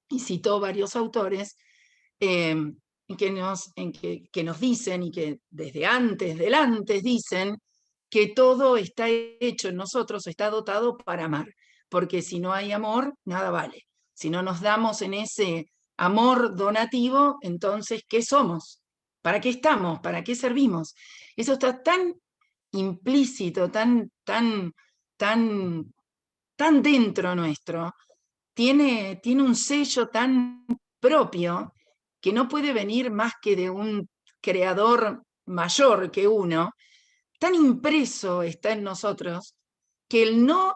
y citó varios autores, que nos dicen, y que desde antes del antes dicen, que todo está hecho en nosotros, está dotado para amar, porque si no hay amor, nada vale. Si no nos damos en ese amor donativo, entonces, ¿qué somos? ¿Para qué estamos? ¿Para qué servimos? Eso está tan implícito, tan dentro nuestro, tiene un sello tan propio que no puede venir más que de un creador mayor que uno, tan impreso está en nosotros, que el no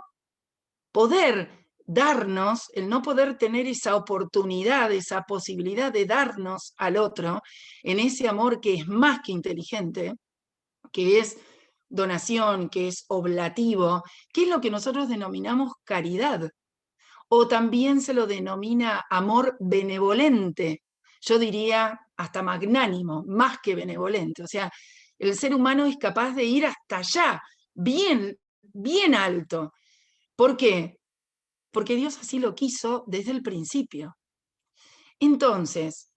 poder darnos, el no poder tener esa oportunidad, esa posibilidad de darnos al otro, en ese amor que es más que inteligente, que es donación, que es oblativo, que es lo que nosotros denominamos caridad, o también se lo denomina amor benevolente, yo diría hasta magnánimo, más que benevolente. O sea, el ser humano es capaz de ir hasta allá, bien, bien alto. ¿Por qué? Porque Dios así lo quiso desde el principio. Entonces,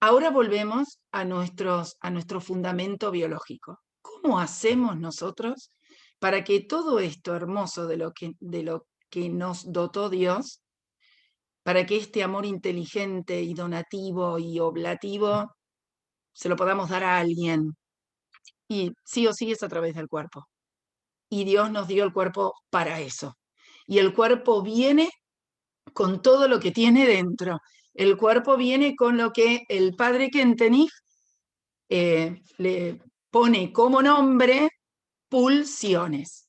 ahora volvemos a nuestro fundamento biológico. ¿Cómo hacemos nosotros para que todo esto hermoso de lo que nos dotó Dios, para que este amor inteligente y donativo y oblativo se lo podamos dar a alguien? Y sí o sí es a través del cuerpo. Y Dios nos dio el cuerpo para eso. Y el cuerpo viene con todo lo que tiene dentro. El cuerpo viene con lo que el padre Kentenich le pone como nombre pulsiones.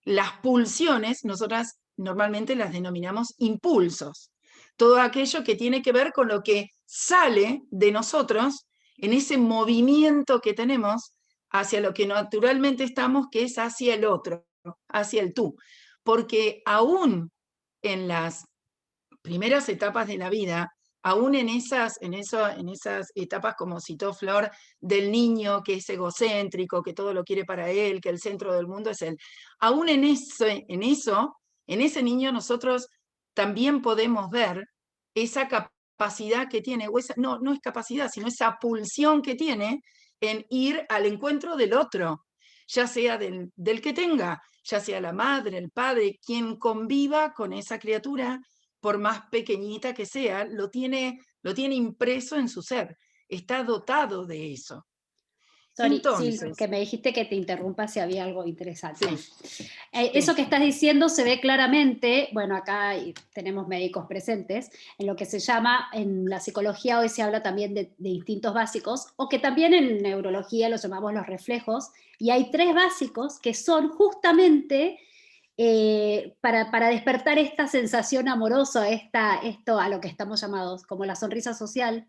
Las pulsiones, nosotras normalmente las denominamos impulsos. Todo aquello que tiene que ver con lo que sale de nosotros en ese movimiento que tenemos hacia lo que naturalmente estamos, que es hacia el otro, hacia el tú. Porque aún en las primeras etapas de la vida, aún en esas etapas, como citó Flor, del niño que es egocéntrico, que todo lo quiere para él, que el centro del mundo es él, aún en ese niño nosotros también podemos ver esa capacidad que tiene, o esa, no es capacidad, sino esa pulsión que tiene en ir al encuentro del otro, ya sea del que tenga, ya sea la madre, el padre, quien conviva con esa criatura, por más pequeñita que sea, lo tiene impreso en su ser, está dotado de eso. Sorry, sí, Entonces, que me dijiste que te interrumpa si había algo interesante. sí, Eso sí, que estás diciendo se ve claramente, bueno, acá tenemos médicos presentes, en lo que se llama, en la psicología hoy se habla también de instintos básicos, o que también en neurología los llamamos los reflejos, y hay 3 básicos que son justamente para despertar esta sensación amorosa, esto a lo que estamos llamados como la sonrisa social,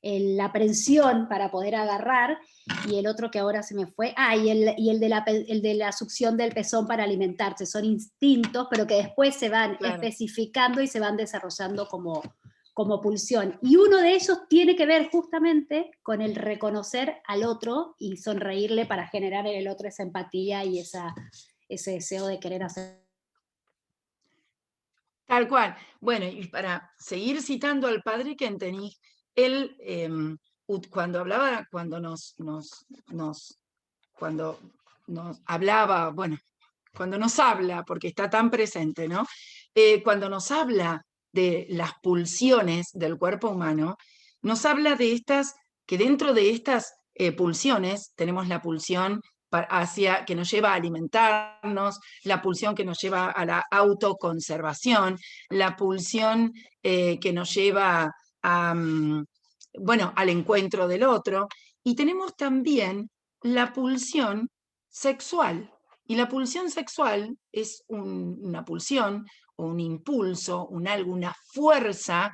la aprensión para poder agarrar, y el otro que ahora se me fue, el de la succión del pezón para alimentarse, son instintos, pero que después se van claro. especificando y se van desarrollando como pulsión. Y uno de ellos tiene que ver justamente con el reconocer al otro y sonreírle para generar en el otro esa empatía y ese deseo de querer hacer. Tal cual. Bueno, y para seguir citando al padre Kentenich, él, cuando hablaba, cuando nos hablaba, bueno, cuando nos habla, porque está tan presente, ¿no? Cuando nos habla de las pulsiones del cuerpo humano, nos habla de estas, que dentro de estas pulsiones tenemos la pulsión hacia, que nos lleva a alimentarnos, la pulsión que nos lleva a la autoconservación, la pulsión que nos lleva a, bueno, al encuentro del otro, y tenemos también la pulsión sexual. Y la pulsión sexual es una pulsión o un impulso, una fuerza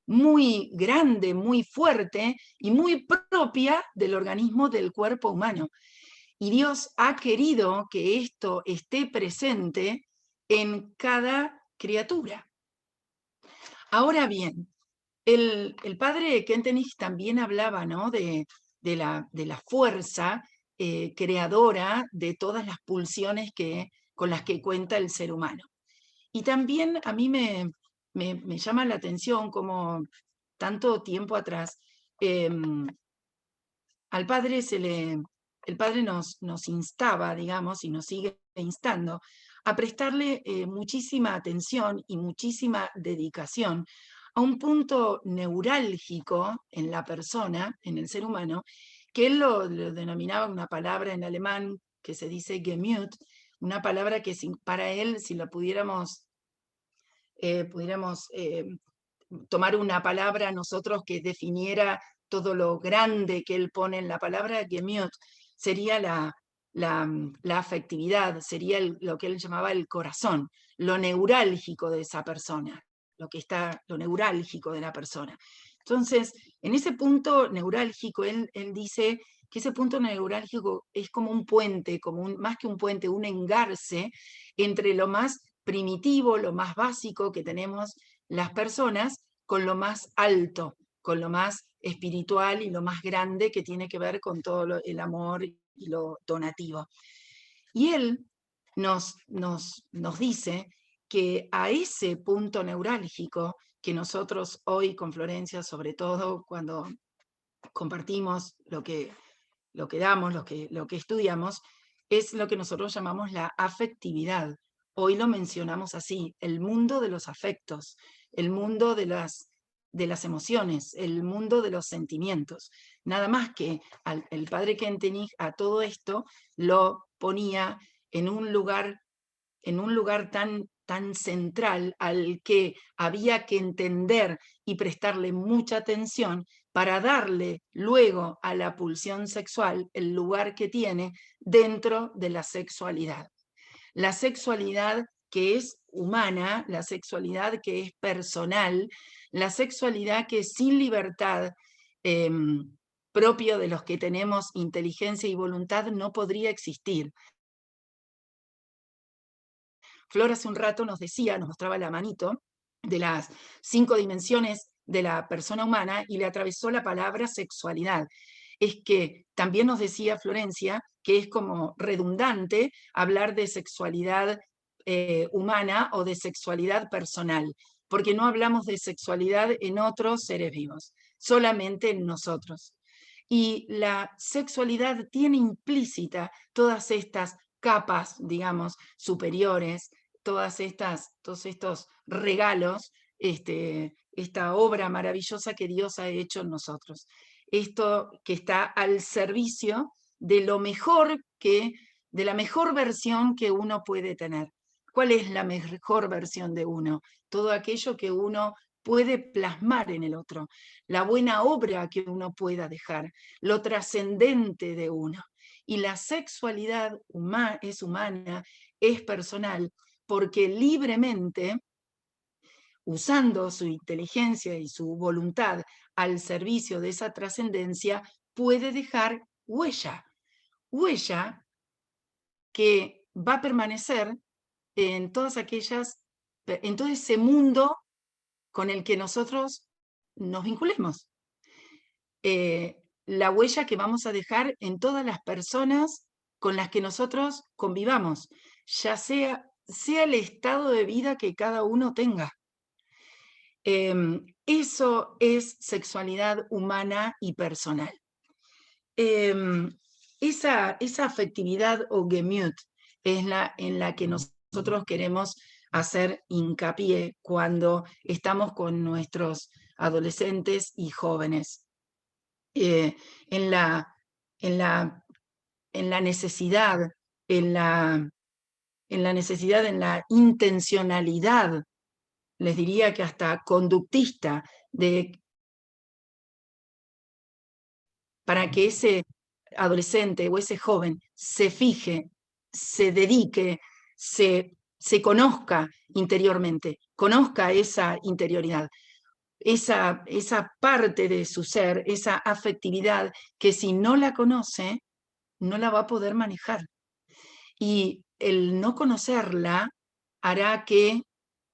muy grande, muy fuerte y muy propia del organismo del cuerpo humano. Y Dios ha querido que esto esté presente en cada criatura. Ahora bien, el padre Kentenich también hablaba, ¿no?, de la fuerza creadora de todas las pulsiones con las que cuenta el ser humano. Y también a mí me llama la atención como tanto tiempo atrás, al padre el padre nos instaba, digamos, y nos sigue instando a prestarle muchísima atención y muchísima dedicación a un punto neurálgico en la persona, en el ser humano, que él lo denominaba una palabra en alemán que se dice Gemüt, una palabra que para él, si la pudiéramos tomar una palabra nosotros que definiera todo lo grande que él pone en la palabra, Gemüt, sería la afectividad, sería lo que él llamaba el corazón, lo neurálgico de esa persona, lo neurálgico de la persona. Entonces, en ese punto neurálgico, él dice que ese punto neurálgico es como un puente, más que un puente, un engarce entre lo más primitivo, lo más básico que tenemos las personas, con lo más alto, con lo más espiritual y lo más grande que tiene que ver con todo el amor y lo donativo. Y él nos dice que a ese punto neurálgico que nosotros hoy con Florencia, sobre todo cuando compartimos lo que damos, lo que estudiamos, es lo que nosotros llamamos la afectividad. Hoy lo mencionamos así, el mundo de los afectos, el mundo de las emociones, el mundo de los sentimientos. Nada más que el padre Kentenich a todo esto lo ponía en un lugar tan central al que había que entender y prestarle mucha atención para darle luego a la pulsión sexual el lugar que tiene dentro de la sexualidad. La sexualidad que es humana, la sexualidad que es personal, la sexualidad que sin libertad propio de los que tenemos inteligencia y voluntad no podría existir. Flor hace un rato nos mostraba la manito de las 5 dimensiones de la persona humana y le atravesó la palabra sexualidad. Es que también nos decía Florencia que es como redundante hablar de sexualidad humana o de sexualidad personal, porque no hablamos de sexualidad en otros seres vivos, solamente en nosotros. Y la sexualidad tiene implícita todas estas capas, digamos, superiores, todos estos regalos, esta obra maravillosa que Dios ha hecho en nosotros. Esto que está al servicio de lo mejor de la mejor versión que uno puede tener. ¿Cuál es la mejor versión de uno? Todo aquello que uno puede plasmar en el otro, la buena obra que uno pueda dejar, lo trascendente de uno. Y la sexualidad es humana, es personal, porque libremente, usando su inteligencia y su voluntad al servicio de esa trascendencia, puede dejar huella. Huella que va a permanecer en todo ese mundo con el que nosotros nos vinculemos. La huella que vamos a dejar en todas las personas con las que nosotros convivamos, ya sea el estado de vida que cada uno tenga. Eso es sexualidad humana y personal. Esa afectividad o Gemüt es en la que nosotros queremos hacer hincapié cuando estamos con nuestros adolescentes y jóvenes. En la necesidad, en la intencionalidad, les diría que hasta conductista, para que ese adolescente o ese joven se fije, se dedique, se conozca interiormente, conozca esa interioridad, esa parte de su ser, esa afectividad que si no la conoce, no la va a poder manejar. Y el no conocerla hará que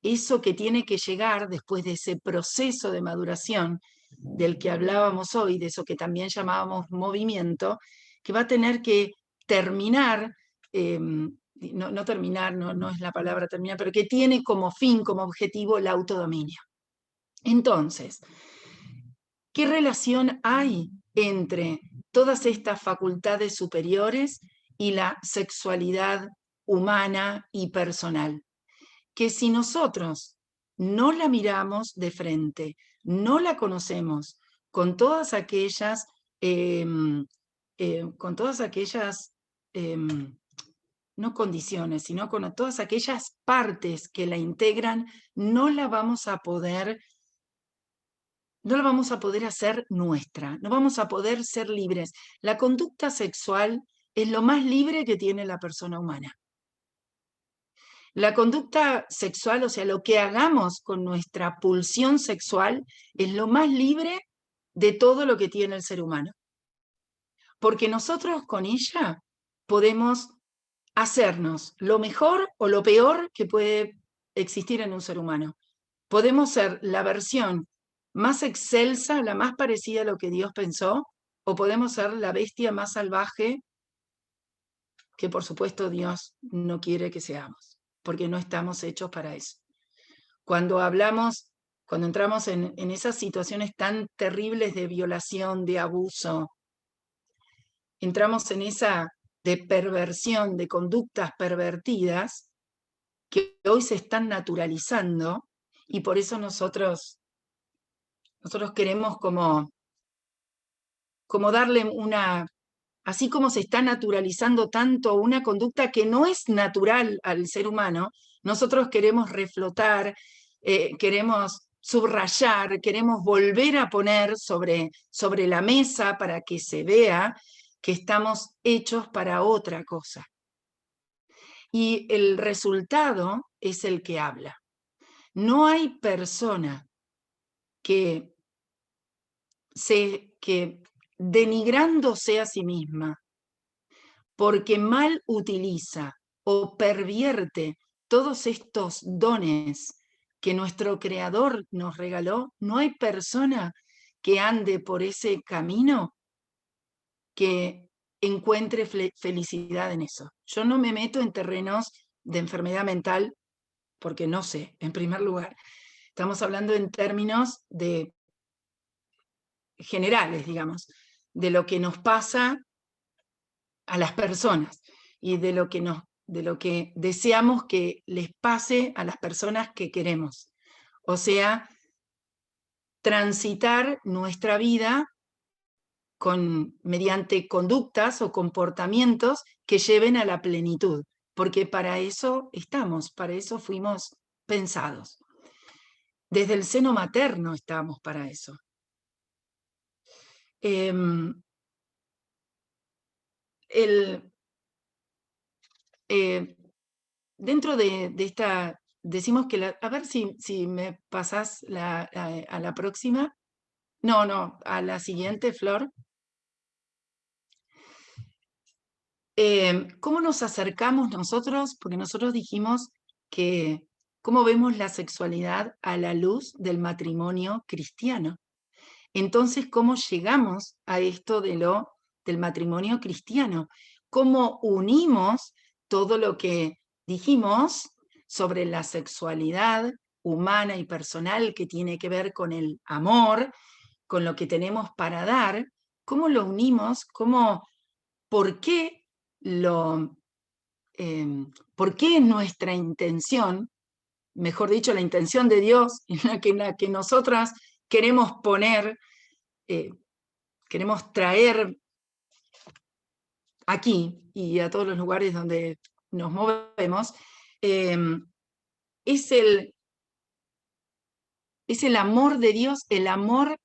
eso que tiene que llegar después de ese proceso de maduración del que hablábamos hoy, de eso que también llamábamos movimiento, que va a tener que terminar, no terminar, no es la palabra terminar, pero que tiene como fin, como objetivo el autodominio. Entonces, ¿qué relación hay entre todas estas facultades superiores y la sexualidad humana y personal? Que si nosotros no la miramos de frente, no la conocemos con todas aquellas, no condiciones, sino con todas aquellas partes que la integran, no la vamos a poder hacer nuestra, no vamos a poder ser libres. La conducta sexual es lo más libre que tiene la persona humana. La conducta sexual, o sea, lo que hagamos con nuestra pulsión sexual, es lo más libre de todo lo que tiene el ser humano. Porque nosotros con ella podemos hacernos lo mejor o lo peor que puede existir en un ser humano. Podemos ser la versión más excelsa, la más parecida a lo que Dios pensó, o podemos ser la bestia más salvaje que por supuesto Dios no quiere que seamos, porque no estamos hechos para eso. Cuando entramos en esas situaciones tan terribles de violación, de abuso, entramos en esa de perversión, de conductas pervertidas, que hoy se están naturalizando, y por eso nosotros queremos como darle así como se está naturalizando tanto una conducta que no es natural al ser humano, nosotros queremos reflotar, queremos subrayar, queremos volver a poner sobre la mesa para que se vea que estamos hechos para otra cosa. Y el resultado es el que habla. No hay persona que denigrándose a sí misma, porque mal utiliza o pervierte todos estos dones que nuestro Creador nos regaló, no hay persona que ande por ese camino que encuentre felicidad en eso. Yo no me meto en terrenos de enfermedad mental porque no sé, en primer lugar. Estamos hablando en términos de generales, digamos, de lo que nos pasa a las personas y de lo que deseamos que les pase a las personas que queremos. O sea, transitar nuestra vida mediante conductas o comportamientos que lleven a la plenitud, porque para eso estamos, para eso fuimos pensados. Desde el seno materno estamos para eso. Dentro de esta, decimos que, a ver si me pasás a la próxima. No, a la siguiente, Flor. ¿Cómo nos acercamos nosotros? Porque nosotros dijimos que cómo vemos la sexualidad a la luz del matrimonio cristiano. Entonces, ¿cómo llegamos a esto del matrimonio cristiano? ¿Cómo unimos todo lo que dijimos sobre la sexualidad humana y personal que tiene que ver con el amor, con lo que tenemos para dar? ¿Cómo lo unimos? ¿Por qué por qué nuestra intención, mejor dicho, la intención de Dios, en la que nosotras queremos poner, queremos traer aquí y a todos los lugares donde nos movemos, es el amor de Dios, el amor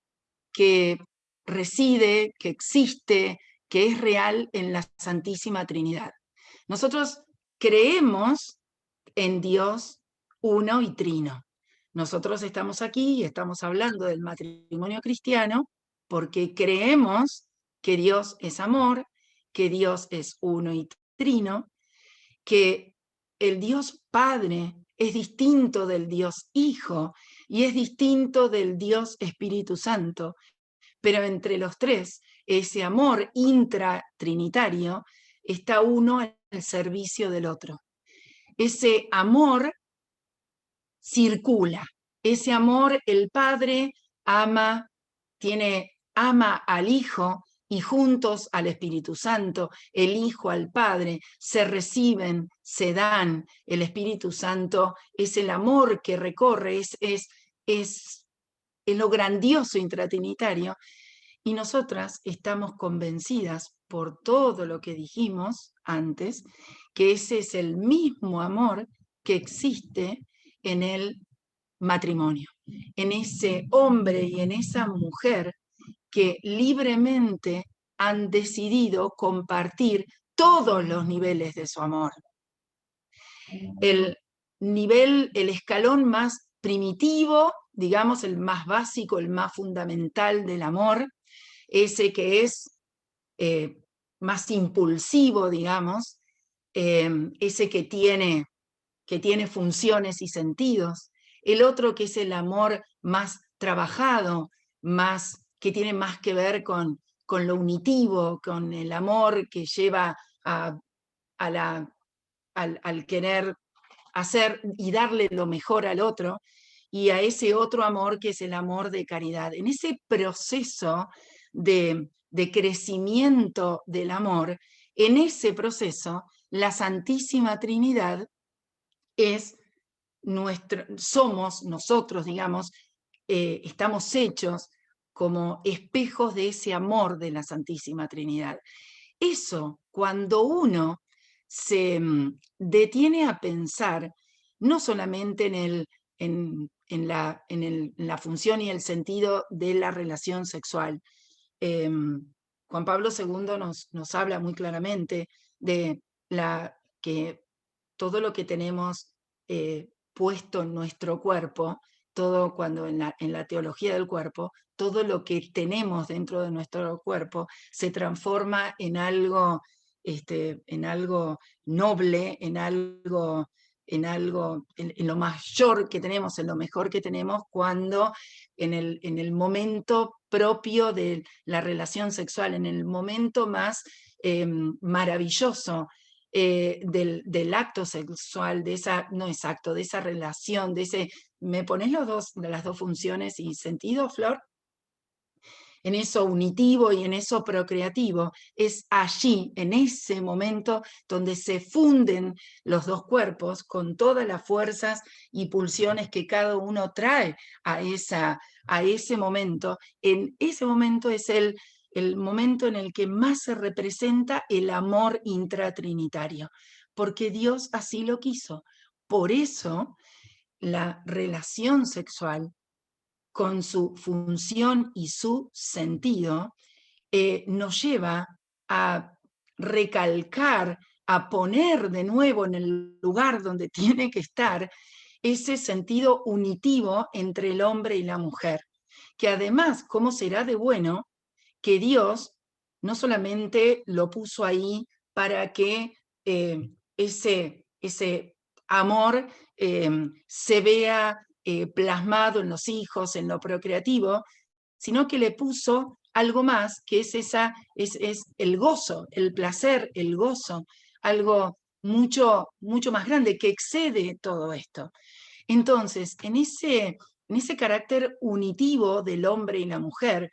que reside, que existe, que es real en la Santísima Trinidad. Nosotros creemos en Dios uno y trino. Nosotros estamos aquí y estamos hablando del matrimonio cristiano porque creemos que Dios es amor, que Dios es uno y trino, que el Dios Padre es distinto del Dios Hijo y es distinto del Dios Espíritu Santo, pero entre los tres, ese amor intratrinitario está uno al servicio del otro. Ese amor circula, ese amor el Padre ama al Hijo y juntos al Espíritu Santo, el Hijo al Padre, se reciben, se dan. El Espíritu Santo es el amor que recorre, es lo grandioso intratrinitario. Y nosotras estamos convencidas por todo lo que dijimos antes, que ese es el mismo amor que existe en el matrimonio, en ese hombre y en esa mujer que libremente han decidido compartir todos los niveles de su amor. El escalón más primitivo, digamos, el más básico, el más fundamental del amor, ese que es más impulsivo, digamos, ese que tiene funciones y sentidos, el otro que es el amor más trabajado, que tiene más que ver con lo unitivo, con el amor que lleva al querer hacer y darle lo mejor al otro, y a ese otro amor que es el amor de caridad. En ese proceso de crecimiento del amor, en ese proceso, la Santísima Trinidad somos nosotros, digamos, estamos hechos como espejos de ese amor de la Santísima Trinidad. Eso, cuando uno se detiene a pensar, no solamente en la función y el sentido de la relación sexual. Juan Pablo II nos habla muy claramente de que todo lo que tenemos puesto en nuestro cuerpo, todo cuando en la teología del cuerpo, todo lo que tenemos dentro de nuestro cuerpo se transforma en algo noble, en algo en algo, en lo mayor que tenemos, en lo mejor que tenemos, cuando en el momento propio de la relación sexual, en el momento más maravilloso del acto sexual, de esa, no es acto, de esa relación, de ese, ¿me pones las dos funciones y sentido, Flor? En eso unitivo y en eso procreativo, es allí, en ese momento, donde se funden los dos cuerpos con todas las fuerzas y pulsiones que cada uno trae a ese momento. En ese momento es el momento en el que más se representa el amor intratrinitario, porque Dios así lo quiso. Por eso, la relación sexual, con su función y su sentido, nos lleva a recalcar, a poner de nuevo en el lugar donde tiene que estar ese sentido unitivo entre el hombre y la mujer. Que además, ¿cómo será de bueno que Dios no solamente lo puso ahí para que ese amor se vea plasmado en los hijos, en lo procreativo, sino que le puso algo más, que es el gozo, el placer, el gozo, algo mucho, mucho más grande, que excede todo esto. Entonces, en ese carácter unitivo del hombre y la mujer,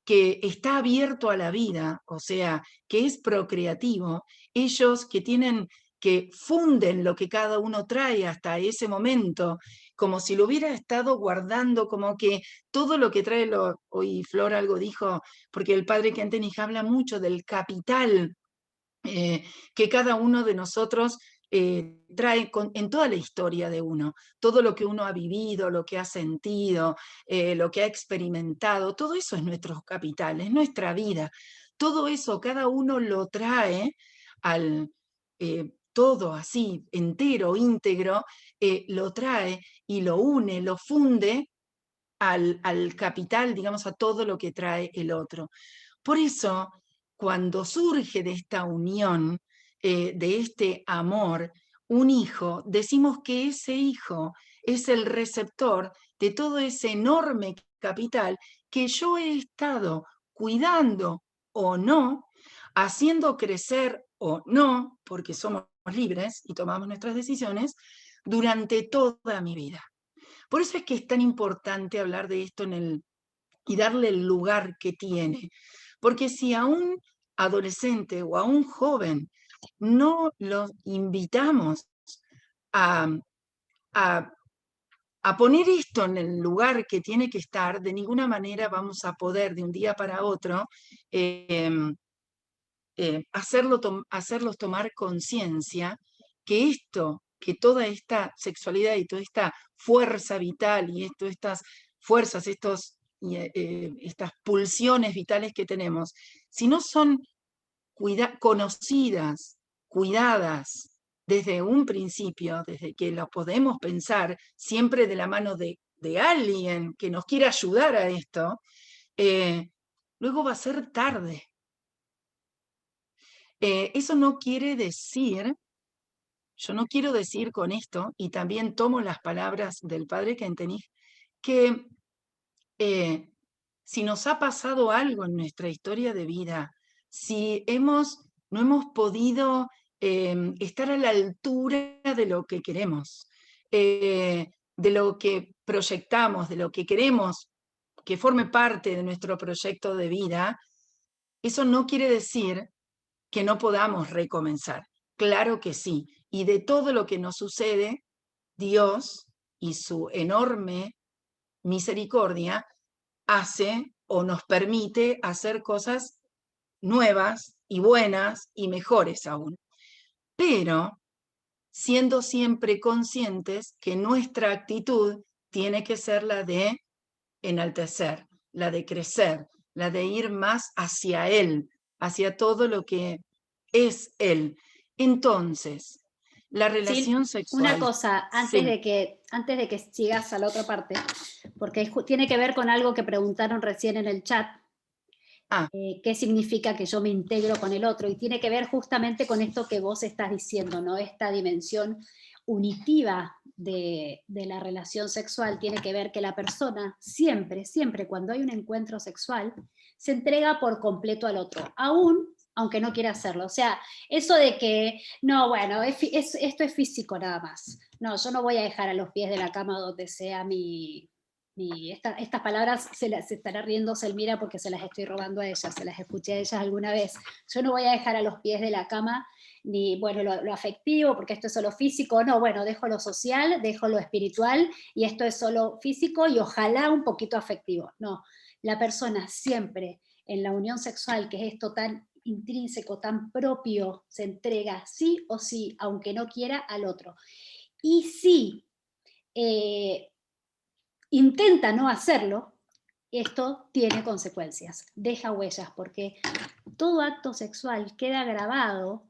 que está abierto a la vida, o sea, que es procreativo, ellos que funden lo que cada uno trae hasta ese momento, como si lo hubiera estado guardando, como que todo lo que trae, hoy Flor algo dijo, porque el padre Kentenich habla mucho del capital que cada uno de nosotros trae en toda la historia de uno, todo lo que uno ha vivido, lo que ha sentido, lo que ha experimentado, todo eso es nuestro capital, es nuestra vida. Todo eso cada uno lo trae todo así, entero, íntegro, lo trae y lo une, lo funde al capital, digamos, a todo lo que trae el otro. Por eso, cuando surge de esta unión, de este amor, un hijo, decimos que ese hijo es el receptor de todo ese enorme capital que yo he estado cuidando o no, haciendo crecer o no, porque somos libres y tomamos nuestras decisiones, durante toda mi vida. Por eso es que es tan importante hablar de esto y darle el lugar que tiene. Porque si a un adolescente o a un joven no lo invitamos a, a, a poner esto en el lugar que tiene que estar, de ninguna manera vamos a poder de un día para otro hacerlos tomar conciencia que toda esta sexualidad y toda esta fuerza vital y estas fuerzas, estas pulsiones vitales que tenemos, si no son conocidas, cuidadas desde un principio, desde que lo podemos pensar, siempre de la mano de alguien que nos quiera ayudar a esto, luego va a ser tarde. Eso no quiere decir, yo no quiero decir con esto, y también tomo las palabras del padre Kentenich, que si nos ha pasado algo en nuestra historia de vida, si no hemos podido estar a la altura de lo que queremos, de lo que proyectamos, de lo que queremos que forme parte de nuestro proyecto de vida, eso no quiere decir que no podamos recomenzar. Claro que sí. Y de todo lo que nos sucede, Dios y su enorme misericordia hace o nos permite hacer cosas nuevas y buenas y mejores aún. Pero siendo siempre conscientes que nuestra actitud tiene que ser la de enaltecer, la de crecer, la de ir más hacia Él, hacia todo lo que es Él. Entonces, la relación sexual... Una cosa, antes de que sigas a la otra parte, porque tiene que ver con algo que preguntaron recién en el chat, qué significa que yo me integro con el otro, y tiene que ver justamente con esto que vos estás diciendo, ¿no? Esta dimensión unitiva de la relación sexual tiene que ver que la persona siempre, siempre cuando hay un encuentro sexual, se entrega por completo al otro, aún aunque no quiera hacerlo. O sea, eso de que, no, bueno, esto es físico nada más. No, yo no voy a dejar a los pies de la cama donde sea estas palabras se estará riendo Selmira porque se las estoy robando a ellas, se las escuché a ellas alguna vez. Yo no voy a dejar a los pies de la cama ni, bueno, lo afectivo, porque esto es solo físico, no, bueno, dejo lo social, dejo lo espiritual, y esto es solo físico y ojalá un poquito afectivo. No, la persona siempre en la unión sexual, que es esto tan intrínseco, tan propio, se entrega sí o sí, aunque no quiera, al otro. Y si intenta no hacerlo, esto tiene consecuencias, deja huellas, porque todo acto sexual queda grabado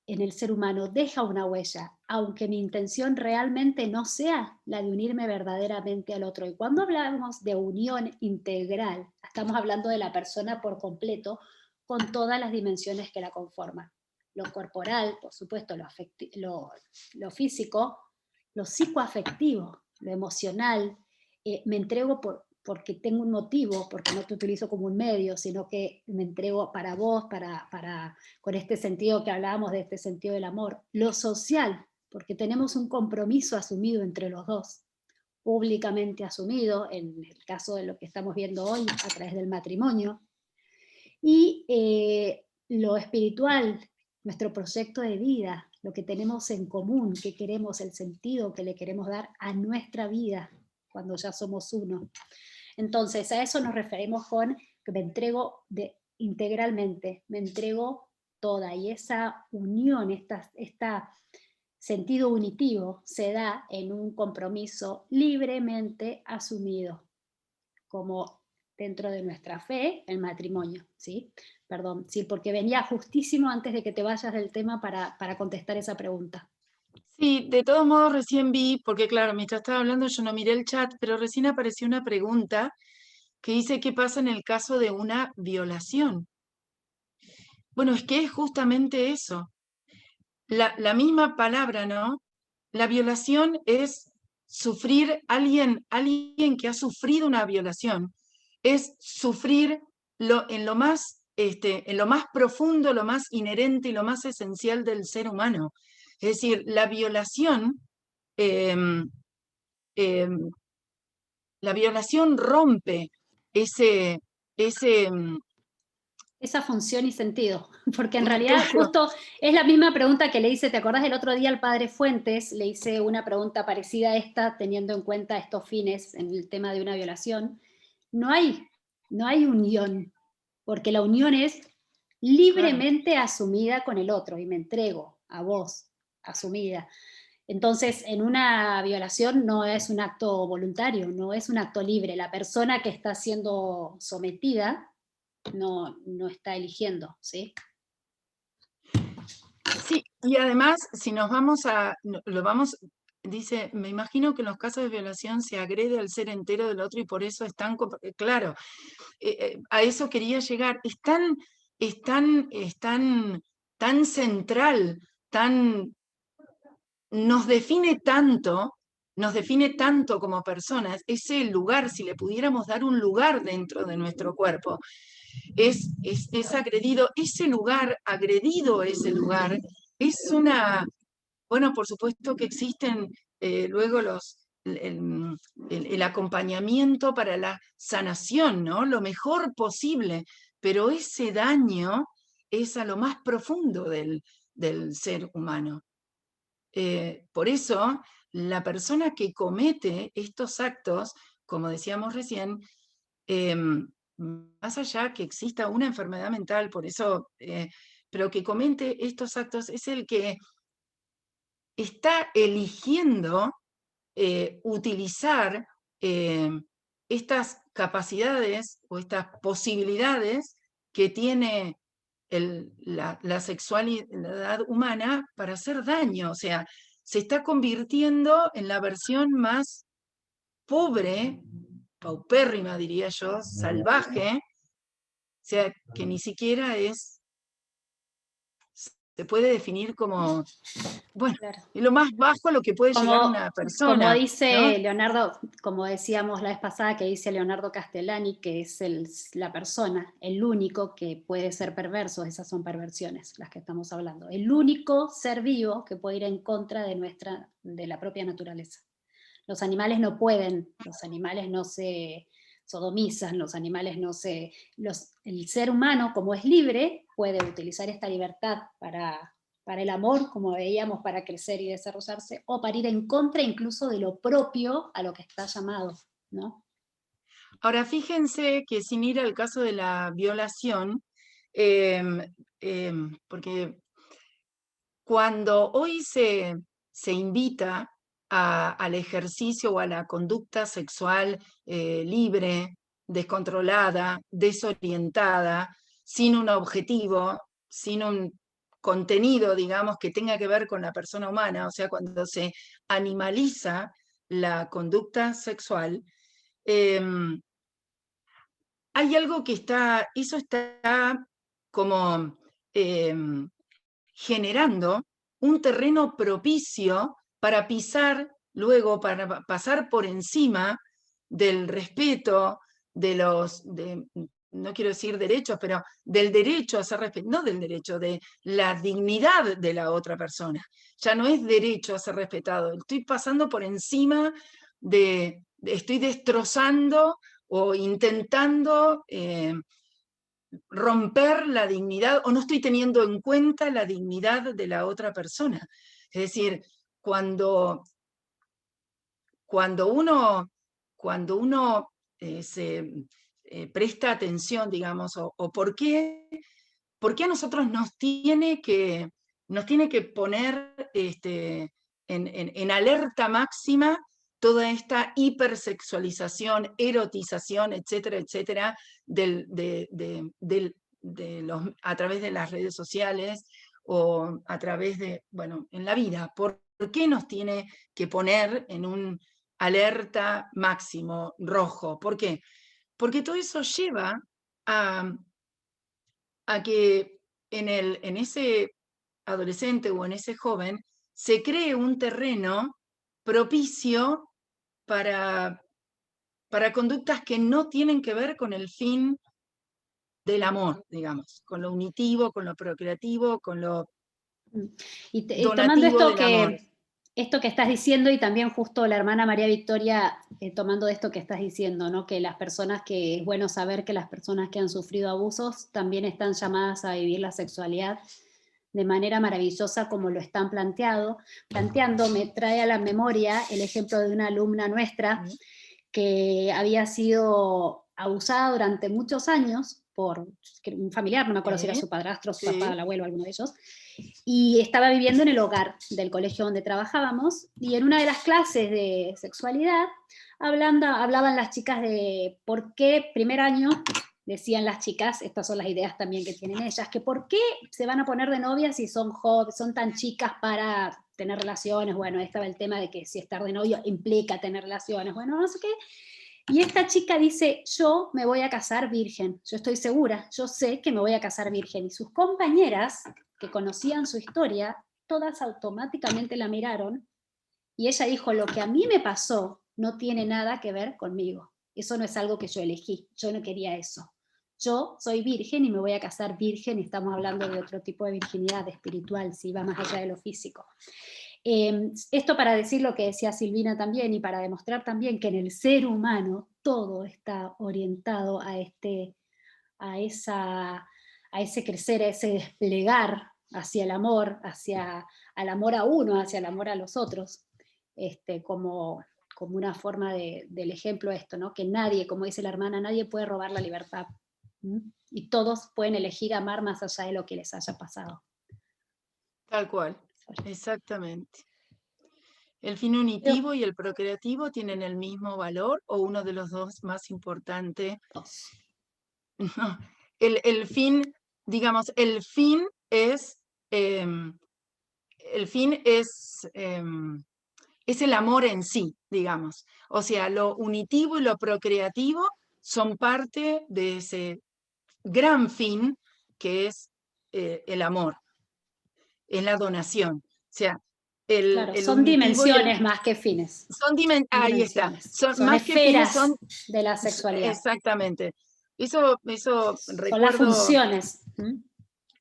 en el ser humano, deja una huella, aunque mi intención realmente no sea la de unirme verdaderamente al otro. Y cuando hablamos de unión integral, estamos hablando de la persona por completo, con todas las dimensiones que la conforman. Lo corporal, por supuesto, lo físico, lo psicoafectivo, lo emocional. Me entrego porque tengo un motivo, porque no te utilizo como un medio, sino que me entrego para vos, con este sentido que hablábamos, de este sentido del amor. Lo social, porque tenemos un compromiso asumido entre los dos, públicamente asumido, en el caso de lo que estamos viendo hoy, a través del matrimonio. Y lo espiritual, nuestro proyecto de vida, lo que tenemos en común, que queremos, el sentido que le queremos dar a nuestra vida cuando ya somos uno. Entonces, a eso nos referimos con que me entrego integralmente, me entrego toda, y esa unión, este sentido unitivo se da en un compromiso libremente asumido, como dentro de nuestra fe, el matrimonio, ¿sí? Perdón, sí, porque venía justísimo antes de que te vayas del tema para contestar esa pregunta. Sí, de todos modos recién vi, porque claro, mientras estaba hablando yo no miré el chat, pero recién apareció una pregunta que dice qué pasa en el caso de una violación. Bueno, es que es justamente eso. La misma palabra, ¿no? La violación es sufrir, alguien que ha sufrido una violación, es sufrir en lo más profundo, lo más inherente y lo más esencial del ser humano. Es decir, la violación rompe ese, ese esa función y sentido, porque en realidad claro. justo es la misma pregunta que le hice, ¿te acordás del otro día al padre Fuentes? Le hice una pregunta parecida a esta, teniendo en cuenta estos fines en el tema de una violación. No hay unión, porque la unión es libremente asumida con el otro, y me entrego a vos, asumida. Entonces, en una violación no es un acto voluntario, no es un acto libre. La persona que está siendo sometida no está eligiendo, ¿sí? Sí, y además, si nos vamos dice, me imagino que en los casos de violación se agrede al ser entero del otro y por eso es tan, claro, a eso quería llegar, tan central, nos define tanto como personas, ese lugar, si le pudiéramos dar un lugar dentro de nuestro cuerpo, es agredido, ese lugar, es una, bueno, por supuesto que existen luego el acompañamiento para la sanación, ¿no? Lo mejor posible, pero ese daño es a lo más profundo del ser humano. Por eso, la persona que comete estos actos, como decíamos recién, más allá que exista una enfermedad mental, por eso, pero que comete estos actos es el que está eligiendo utilizar estas capacidades o estas posibilidades que tiene la sexualidad humana para hacer daño. O sea, se está convirtiendo en la versión más pobre, paupérrima diría yo, salvaje, o sea, que ni siquiera se puede definir como, bueno, Claro. lo más bajo a lo que puede llegar una Como persona, dice ¿no? Leonardo, como decíamos la vez pasada, que dice Leonardo Castellani, que es la persona, el único que puede ser perverso, esas son perversiones las que estamos hablando, el único ser vivo que puede ir en contra de la propia naturaleza. Los animales no pueden, los animales no se sodomizan, los animales no se... el ser humano, como es libre, puede utilizar esta libertad para el amor, como veíamos, para crecer y desarrollarse, o para ir en contra incluso de lo propio a lo que está llamado, ¿no? Ahora, fíjense que sin ir al caso de la violación, em, porque cuando hoy se invita al ejercicio o a la conducta sexual libre, descontrolada, desorientada, sin un objetivo, sin un contenido, digamos, que tenga que ver con la persona humana, o sea, cuando se animaliza la conducta sexual, hay algo que eso está como generando un terreno propicio para pisar luego, para pasar por encima del respeto, no quiero decir derechos, pero del derecho a ser respetado, no del derecho, de la dignidad de la otra persona. Ya no es derecho a ser respetado, estoy pasando por encima estoy destrozando o intentando romper la dignidad o no estoy teniendo en cuenta la dignidad de la otra persona. Es decir, cuando uno se presta atención, digamos, o por qué a nosotros nos tiene que poner en alerta máxima toda esta hipersexualización, erotización, etcétera, etcétera, a través de las redes sociales o a través de, bueno, en la vida. ¿Por qué nos tiene que poner en un alerta máximo rojo? ¿Por qué? Porque todo eso lleva a que en ese adolescente o en ese joven se cree un terreno propicio para conductas que no tienen que ver con el fin del amor, digamos, con lo unitivo, con lo procreativo, con lo Y tomando donativo del amor. esto que estás diciendo, y también justo la hermana María Victoria, tomando esto que estás diciendo, ¿no? Que las personas que, es bueno saber que las personas que han sufrido abusos también están llamadas a vivir la sexualidad de manera maravillosa como lo están planteando, me trae a la memoria el ejemplo de una alumna nuestra que había sido abusada durante muchos años por un familiar, no me acuerdo si era su padrastro, su papá, el abuelo, alguno de ellos, y estaba viviendo en el hogar del colegio donde trabajábamos, y en una de las clases de sexualidad hablaban las chicas de por qué primer año, decían las chicas, estas son las ideas también que tienen ellas, que por qué se van a poner de novias si son tan chicas para tener relaciones. Bueno, estaba el tema de que si estar de novio implica tener relaciones, bueno, no sé qué. Y esta chica dice, yo me voy a casar virgen, yo estoy segura, yo sé que me voy a casar virgen. Y sus compañeras, que conocían su historia, todas automáticamente la miraron, y ella dijo, lo que a mí me pasó no tiene nada que ver conmigo. Eso no es algo que yo elegí, yo no quería eso. Yo soy virgen y me voy a casar virgen, y estamos hablando de otro tipo de virginidad espiritual, si va más allá de lo físico. Esto para decir lo que decía Silvina también, y para demostrar también que en el ser humano todo está orientado a ese crecer, a ese desplegar hacia el amor, al amor a uno, hacia el amor a los otros, como una forma del ejemplo esto, ¿no? Que nadie, como dice la hermana, nadie puede robar la libertad. Y todos pueden elegir amar más allá de lo que les haya pasado. Tal cual, exactamente. ¿El fin unitivo y el procreativo tienen el mismo valor o uno de los dos más importante? No, el fin, digamos, el fin es el amor en sí, digamos. O sea, lo unitivo y lo procreativo son parte de ese gran fin que es el amor. es la donación. O sea, Claro, el son unitivo y dimensiones más que fines. ahí está. Dimensiones. Son Son más que fines, esferas de la sexualidad. exactamente. Eso Son las recuerdo, funciones.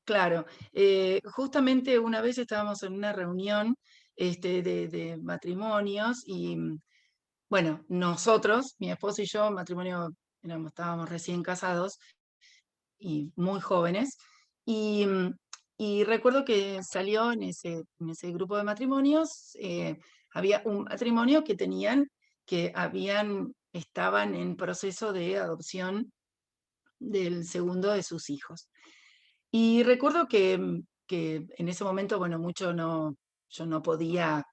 claro. Justamente una vez estábamos en una reunión de matrimonios y, bueno, nosotros, mi esposo y yo, estábamos recién casados y muy jóvenes, y, y recuerdo que salió en ese grupo de matrimonios, había un matrimonio estaban en proceso de adopción del segundo de sus hijos. Y recuerdo que en ese momento, bueno, yo no podía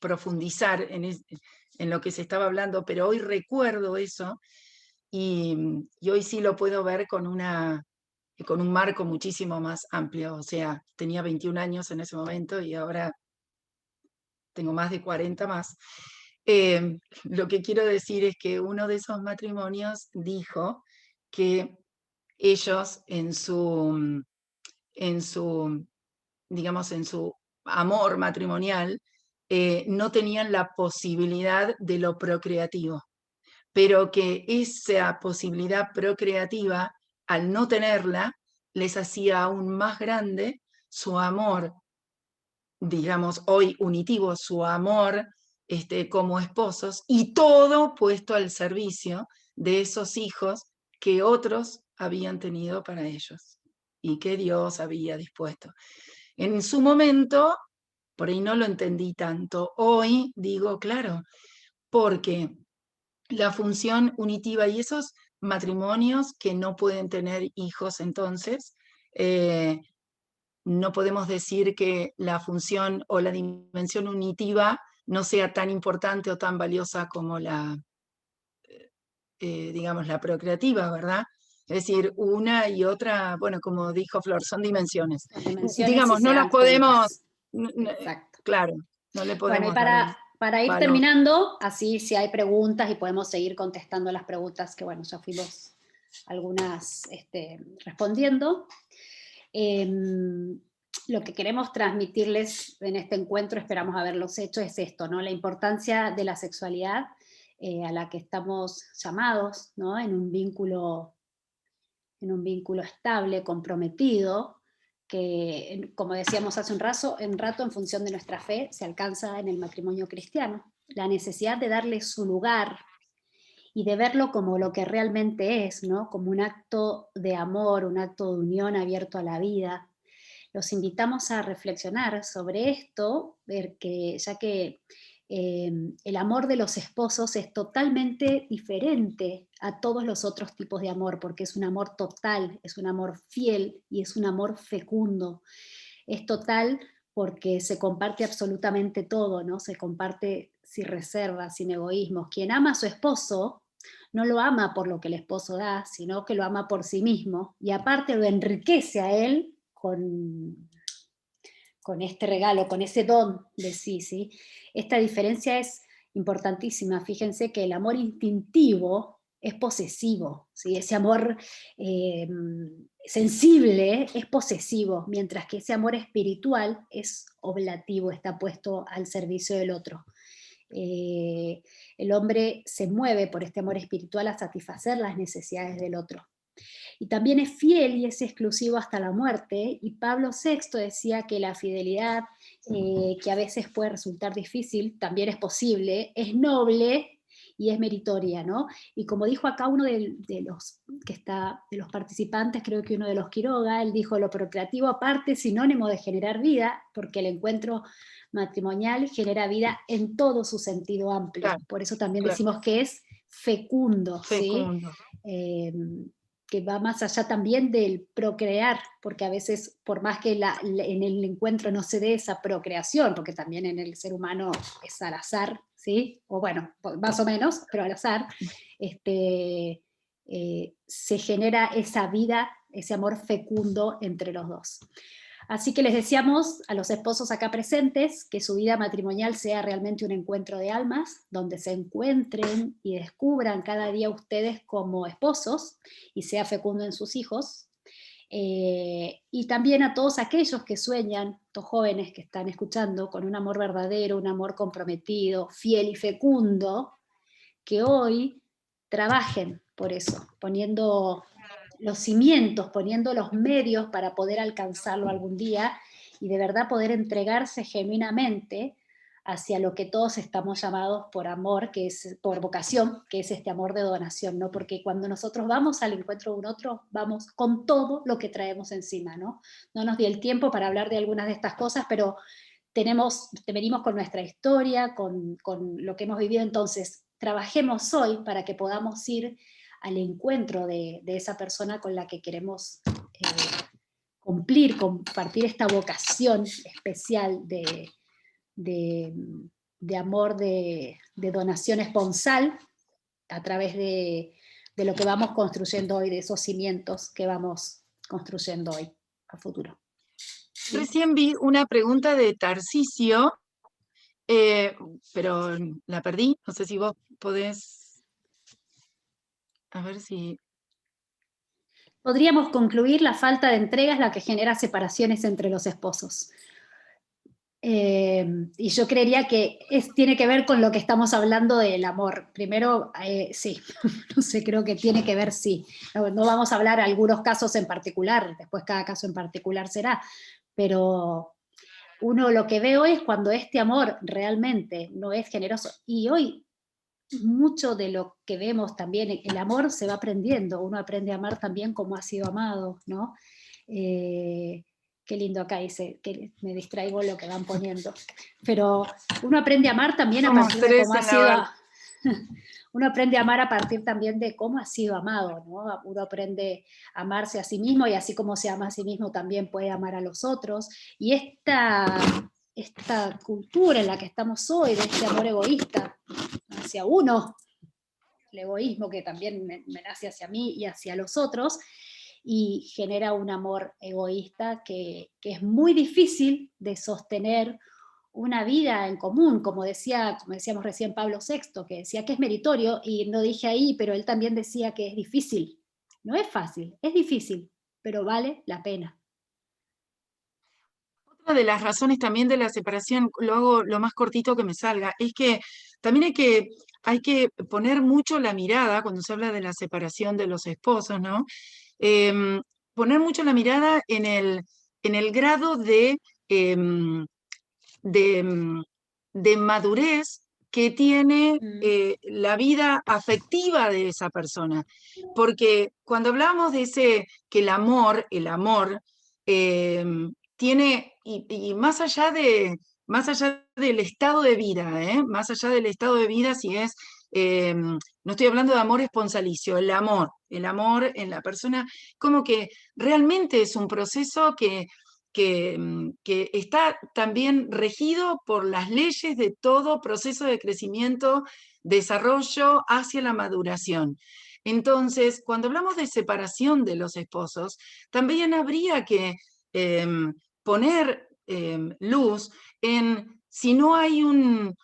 profundizar en lo que se estaba hablando, pero hoy recuerdo eso y hoy sí lo puedo ver con un marco muchísimo más amplio. O sea, tenía 21 años en ese momento y ahora tengo más de 40 más. Lo que quiero decir es que uno de esos matrimonios dijo que ellos digamos, en su amor matrimonial, no tenían la posibilidad de lo procreativo, pero que esa posibilidad procreativa, al no tenerla, les hacía aún más grande su amor, digamos, hoy unitivo, su amor como esposos, y todo puesto al servicio de esos hijos que otros habían tenido para ellos y que Dios había dispuesto. En su momento, por ahí no lo entendí tanto. Hoy digo, claro, porque la función unitiva y esos matrimonios que no pueden tener hijos entonces, no podemos decir que la función o la dimensión unitiva no sea tan importante o tan valiosa como digamos, la procreativa, ¿verdad? Es decir, una y otra, bueno, como dijo Flor, son dimensiones. Las dimensiones sí Digamos, se no las dan podemos, juntas. Exacto. claro, no le Bueno, y podemos dar para ir valor. terminando, así si hay preguntas y podemos seguir contestando las preguntas que, bueno, ya fuimos algunas respondiendo. Lo que queremos transmitirles en este encuentro, esperamos haberlos hecho, es esto, ¿no? La importancia de la sexualidad a la que estamos llamados, ¿no? En un vínculo estable, comprometido, que, como decíamos hace un rato, en función de nuestra fe, se alcanza en el matrimonio cristiano. La necesidad de darle su lugar y de verlo como lo que realmente es, ¿no? Como un acto de amor, un acto de unión abierto a la vida. Los invitamos a reflexionar sobre esto, ya que el amor de los esposos es totalmente diferente a todos los otros tipos de amor, porque es un amor total, es un amor fiel y es un amor fecundo. Es total porque se comparte absolutamente todo, ¿no? Se comparte sin reservas, sin egoísmos. Quien ama a su esposo no lo ama por lo que el esposo da, sino que lo ama por sí mismo y aparte lo enriquece a él con este regalo, con ese don de sí, ¿sí? Esta diferencia es importantísima. Fíjense que el amor instintivo es posesivo, ¿sí? Ese amor sensible es posesivo, mientras que ese amor espiritual es oblativo, está puesto al servicio del otro. El hombre se mueve por este amor espiritual a satisfacer las necesidades del otro. Y también es fiel y es exclusivo hasta la muerte. Y Pablo VI decía que la fidelidad, que a veces puede resultar difícil, también es posible, es noble y es meritoria, ¿no? Y como dijo acá uno de los participantes, creo que uno de los Quiroga, él dijo, lo procreativo aparte es sinónimo de generar vida, porque el encuentro matrimonial genera vida en todo su sentido amplio. Claro, por eso también claro. decimos que es fecundo, Fecundo. ¿sí? Que va más allá también del procrear, porque a veces, por más que en el encuentro no se dé esa procreación, porque también en el ser humano es al azar, ¿sí? O bueno, más o menos, pero al azar, se genera esa vida, ese amor fecundo entre los dos. Así que les deseamos a los esposos acá presentes que su vida matrimonial sea realmente un encuentro de almas, donde se encuentren y descubran cada día ustedes como esposos y sea fecundo en sus hijos. Y también a todos aquellos que sueñan, estos jóvenes que están escuchando, con un amor verdadero, un amor comprometido, fiel y fecundo, que hoy trabajen por eso, poniendo los cimientos, poniendo los medios para poder alcanzarlo algún día y de verdad poder entregarse genuinamente hacia lo que todos estamos llamados por amor, que es por vocación, que es este amor de donación, ¿no? Porque cuando nosotros vamos al encuentro de un otro, vamos con todo lo que traemos encima, ¿no? No nos dio el tiempo para hablar de algunas de estas cosas, pero venimos con nuestra historia, con lo que hemos vivido, entonces trabajemos hoy para que podamos ir al encuentro de esa persona con la que queremos compartir esta vocación especial de amor, de donación esponsal a través de lo que vamos construyendo hoy, de esos cimientos que vamos construyendo hoy a futuro. Recién vi una pregunta de Tarcisio, pero la perdí. No sé si vos podés... A ver si... Podríamos concluir: la falta de entrega es la que genera separaciones entre los esposos. Y yo creería que tiene que ver con lo que estamos hablando del amor. Primero, sí, no sé, creo que tiene que ver, sí. No vamos a hablar de algunos casos en particular, después cada caso en particular será, pero uno lo que ve hoy es cuando este amor realmente no es generoso. Y hoy mucho de lo que vemos también, el amor se va aprendiendo, uno aprende a amar también como ha sido amado, ¿no? Qué lindo acá dice, que me distraigo lo que van poniendo, pero uno aprende a amar también a partir de cómo ha sido, uno aprende a amar a partir también de cómo ha sido amado, ¿no? Uno aprende a amarse a sí mismo y así como se ama a sí mismo también puede amar a los otros, y esta cultura en la que estamos hoy, de este amor egoísta hacia uno, el egoísmo que también me nace hacia mí y hacia los otros, y genera un amor egoísta que es muy difícil de sostener una vida en común, como decíamos recién Pablo VI, que decía que es meritorio, y no dije ahí, pero él también decía que es difícil. No es fácil, es difícil, pero vale la pena. Otra de las razones también de la separación, lo hago lo más cortito que me salga, es que también hay que poner mucho la mirada cuando se habla de la separación de los esposos, ¿no? Poner mucho la mirada en el grado de madurez que tiene la vida afectiva de esa persona. Porque cuando hablamos de que el amor tiene, y más allá del estado de vida, más allá del estado de vida, si es, no estoy hablando de amor esponsalicio, el amor en la persona, como que realmente es un proceso que está también regido por las leyes de todo proceso de crecimiento, desarrollo hacia la maduración. Entonces, cuando hablamos de separación de los esposos, también habría que poner luz en si no hay un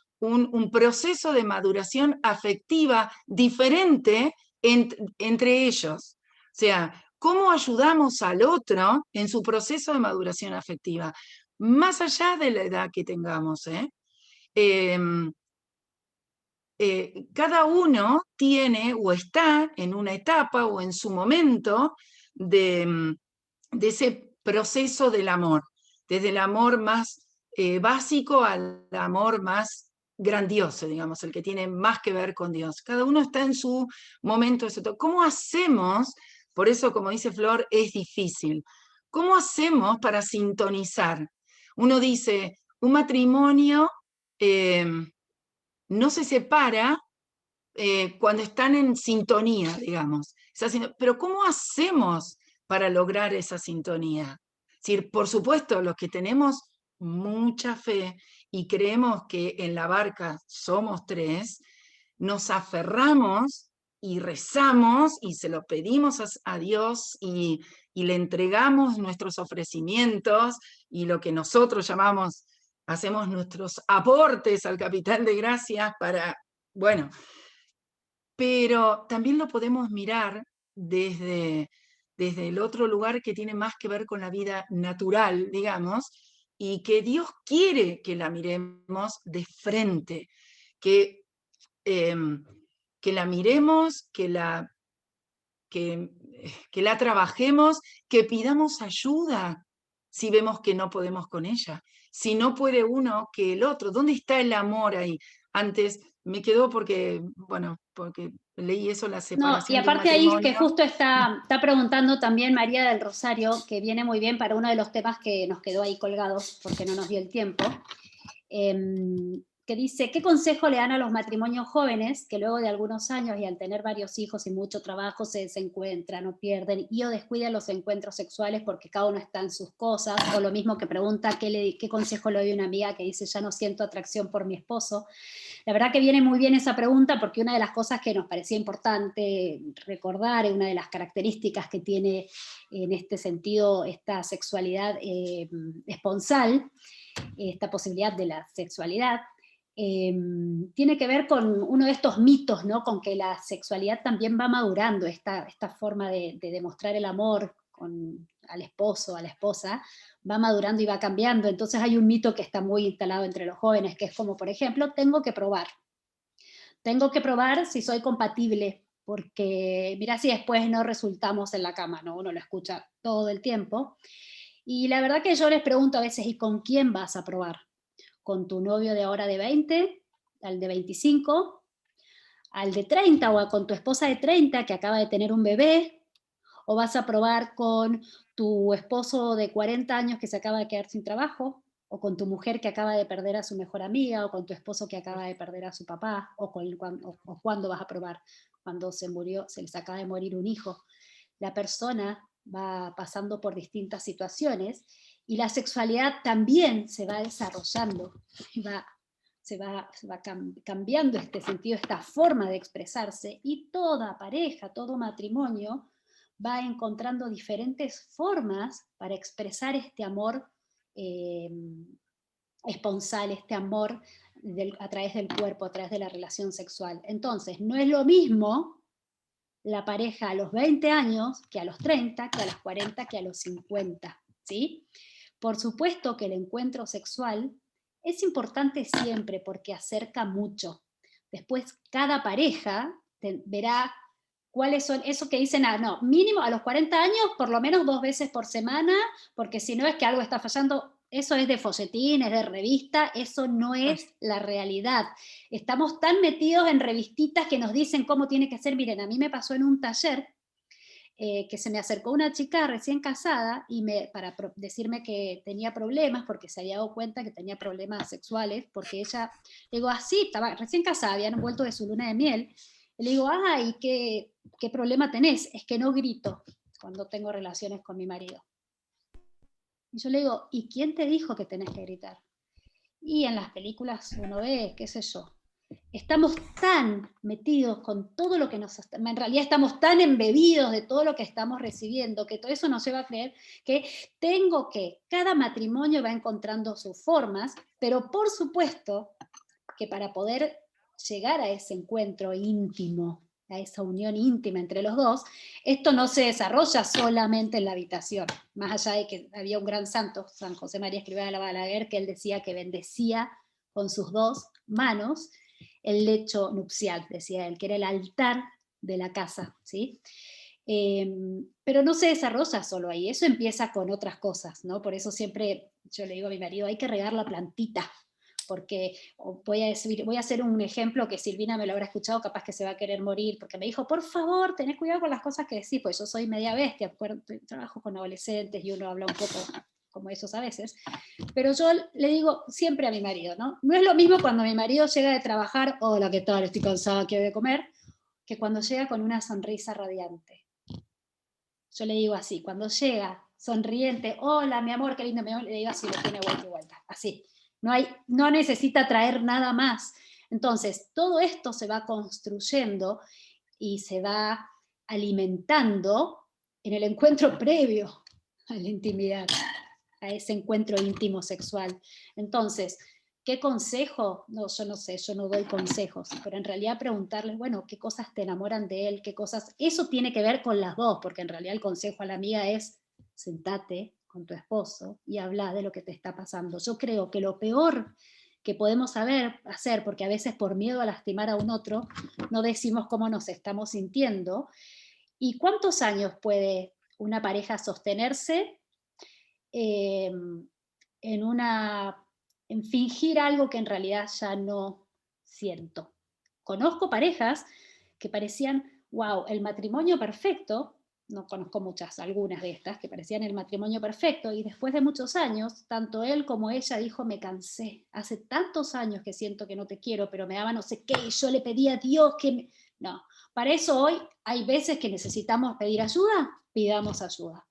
proceso de maduración afectiva diferente entre ellos. O sea, ¿cómo ayudamos al otro en su proceso de maduración afectiva? Más allá de la edad que tengamos, cada uno tiene o está en una etapa o en su momento de ese proceso del amor, desde el amor más básico al amor más grandioso, digamos, el que tiene más que ver con Dios. Cada uno está en su momento. ¿Cómo hacemos? Por eso, como dice Flor, es difícil. ¿Cómo hacemos para sintonizar? Uno dice, un matrimonio no se separa cuando están en sintonía, digamos. Pero ¿cómo hacemos para lograr esa sintonía? Es decir, por supuesto, los que tenemos mucha fe y creemos que en la barca somos tres, nos aferramos y rezamos y se lo pedimos a Dios y le entregamos nuestros ofrecimientos y lo que nosotros llamamos, hacemos nuestros aportes al capital de gracias para, bueno, pero también lo podemos mirar desde desde el otro lugar que tiene más que ver con la vida natural, digamos, y que Dios quiere que la miremos de frente, que, que la miremos, que la trabajemos, que pidamos ayuda si vemos que no podemos con ella. Si no puede uno, que el otro. ¿Dónde está el amor ahí? Antes me quedó porque, bueno, porque leí eso, la No, y separación de un aparte ahí que matrimonio. justo está preguntando también María del Rosario, que viene muy bien para uno de los temas que nos quedó ahí colgados porque no nos dio el tiempo, que dice, ¿qué consejo le dan a los matrimonios jóvenes que luego de algunos años y al tener varios hijos y mucho trabajo se desencuentran o pierden y o descuidan los encuentros sexuales porque cada uno está en sus cosas? O lo mismo que pregunta, ¿qué consejo le doy a una amiga que dice, ya no siento atracción por mi esposo? La verdad que viene muy bien esa pregunta porque una de las cosas que nos parecía importante recordar, una de las características que tiene en este sentido esta sexualidad esponsal, esta posibilidad de la sexualidad, tiene que ver con uno de estos mitos, ¿no? Con que la sexualidad también va madurando, esta forma de demostrar el amor al esposo, a la esposa, va madurando y va cambiando. Entonces hay un mito que está muy instalado entre los jóvenes, que es como, por ejemplo, tengo que probar si soy compatible, porque mira si después no resultamos en la cama, ¿no? Uno lo escucha todo el tiempo. Y la verdad que yo les pregunto a veces, ¿y con quién vas a probar? ¿Con tu novio de ahora de 20, al de 25, al de 30 o con tu esposa de 30 que acaba de tener un bebé? ¿O vas a probar con tu esposo de 40 años que se acaba de quedar sin trabajo? ¿O con tu mujer que acaba de perder a su mejor amiga? ¿O con tu esposo que acaba de perder a su papá? ¿O cuándo vas a probar? Cuando se les acaba de morir un hijo. La persona va pasando por distintas situaciones y la sexualidad también se va desarrollando, se va cambiando este sentido, esta forma de expresarse, y toda pareja, todo matrimonio va encontrando diferentes formas para expresar este amor esponsal, este amor a través del cuerpo, a través de la relación sexual. Entonces, no es lo mismo la pareja a los 20 años que a los 30, que a los 40, que a los 50, ¿sí? Por supuesto que el encuentro sexual es importante siempre porque acerca mucho. Después, cada pareja verá cuáles son, eso que dicen, no, mínimo a los 40 años, por lo menos 2 veces por semana, porque si no es que algo está fallando. Eso es de folletín, es de revista, eso no es la realidad. Estamos tan metidos en revistitas que nos dicen cómo tiene que ser. Miren, a mí me pasó en un taller que se me acercó una chica recién casada y para decirme que tenía problemas porque se había dado cuenta que tenía problemas sexuales, porque ella, le digo, así, estaba recién casada, habían vuelto de su luna de miel, y le digo, ay, ¿qué problema tenés? Es que no grito cuando tengo relaciones con mi marido. Y yo le digo, ¿y quién te dijo que tenés que gritar? Y en las películas uno ve, qué sé yo, estamos tan metidos con todo lo que en realidad estamos tan embebidos de todo lo que estamos recibiendo, que todo eso nos lleva a creer que cada matrimonio va encontrando sus formas, pero por supuesto que para poder llegar a ese encuentro íntimo, a esa unión íntima entre los dos, esto no se desarrolla solamente en la habitación, más allá de que había un gran santo, San José María Escrivá de la Balaguer, que él decía que bendecía con sus 2 manos el lecho nupcial, decía él, que era el altar de la casa, ¿sí? Pero no se desarrolla solo ahí, eso empieza con otras cosas, ¿no? Por eso siempre yo le digo a mi marido, hay que regar la plantita, porque voy a hacer un ejemplo que Silvina me lo habrá escuchado, capaz que se va a querer morir, porque me dijo, por favor, tenés cuidado con las cosas que decís, pues yo soy media bestia, trabajo con adolescentes y uno habla un poco como esos a veces, pero yo le digo siempre a mi marido, ¿no? No es lo mismo cuando mi marido llega de trabajar, hola, ¿qué tal? Estoy cansada, quiero de comer, que cuando llega con una sonrisa radiante. Yo le digo así, cuando llega sonriente, hola, mi amor, qué lindo, mi amor, le digo así, le tiene vuelta y vuelta, así. No necesita traer nada más. Entonces, todo esto se va construyendo y se va alimentando en el encuentro previo a la intimidad, a ese encuentro íntimo sexual. Entonces, ¿qué consejo? No, yo no sé, yo no doy consejos, pero en realidad preguntarles, bueno, ¿qué cosas te enamoran de él? ¿Qué cosas? Eso tiene que ver con las dos, porque en realidad el consejo a la amiga es, sentate con tu esposo y habla de lo que te está pasando. Yo creo que lo peor que podemos hacer, porque a veces por miedo a lastimar a un otro, no decimos cómo nos estamos sintiendo. ¿Y cuántos años puede una pareja sostenerse en en fingir algo que en realidad ya no siento? Conozco parejas que parecían, wow, el matrimonio perfecto, no conozco muchas, algunas de estas, que parecían el matrimonio perfecto, y después de muchos años, tanto él como ella dijo, me cansé, hace tantos años que siento que no te quiero, pero me daba no sé qué, y yo le pedí a Dios que me... No, para eso hoy hay veces que necesitamos pedir ayuda, pidamos ayuda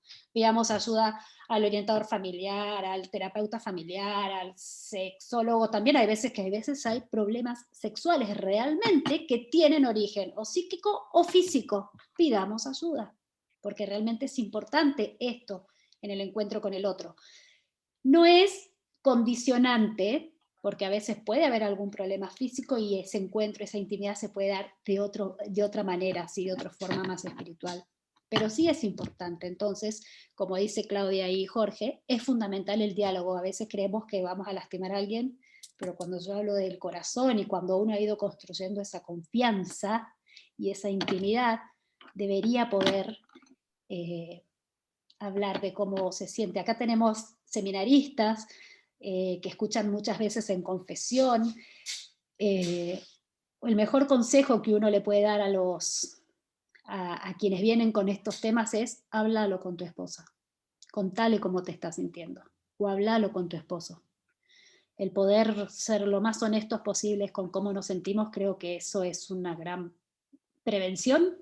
al orientador familiar, al terapeuta familiar, al sexólogo. También hay veces hay problemas sexuales realmente que tienen origen o psíquico o físico. Pidamos ayuda, porque realmente es importante esto en el encuentro con el otro. No es condicionante, porque a veces puede haber algún problema físico y ese encuentro, esa intimidad se puede dar de otra manera, así, de otra forma más espiritual. Pero sí es importante. Entonces, como dice Claudia y Jorge, es fundamental el diálogo. A veces creemos que vamos a lastimar a alguien, pero cuando yo hablo del corazón y cuando uno ha ido construyendo esa confianza y esa intimidad, debería poder hablar de cómo se siente. Acá tenemos seminaristas que escuchan muchas veces en confesión. El mejor consejo que uno le puede dar a quienes vienen con estos temas es háblalo con tu esposa, contale cómo te estás sintiendo, o háblalo con tu esposo. El poder ser lo más honestos posibles con cómo nos sentimos, creo que eso es una gran prevención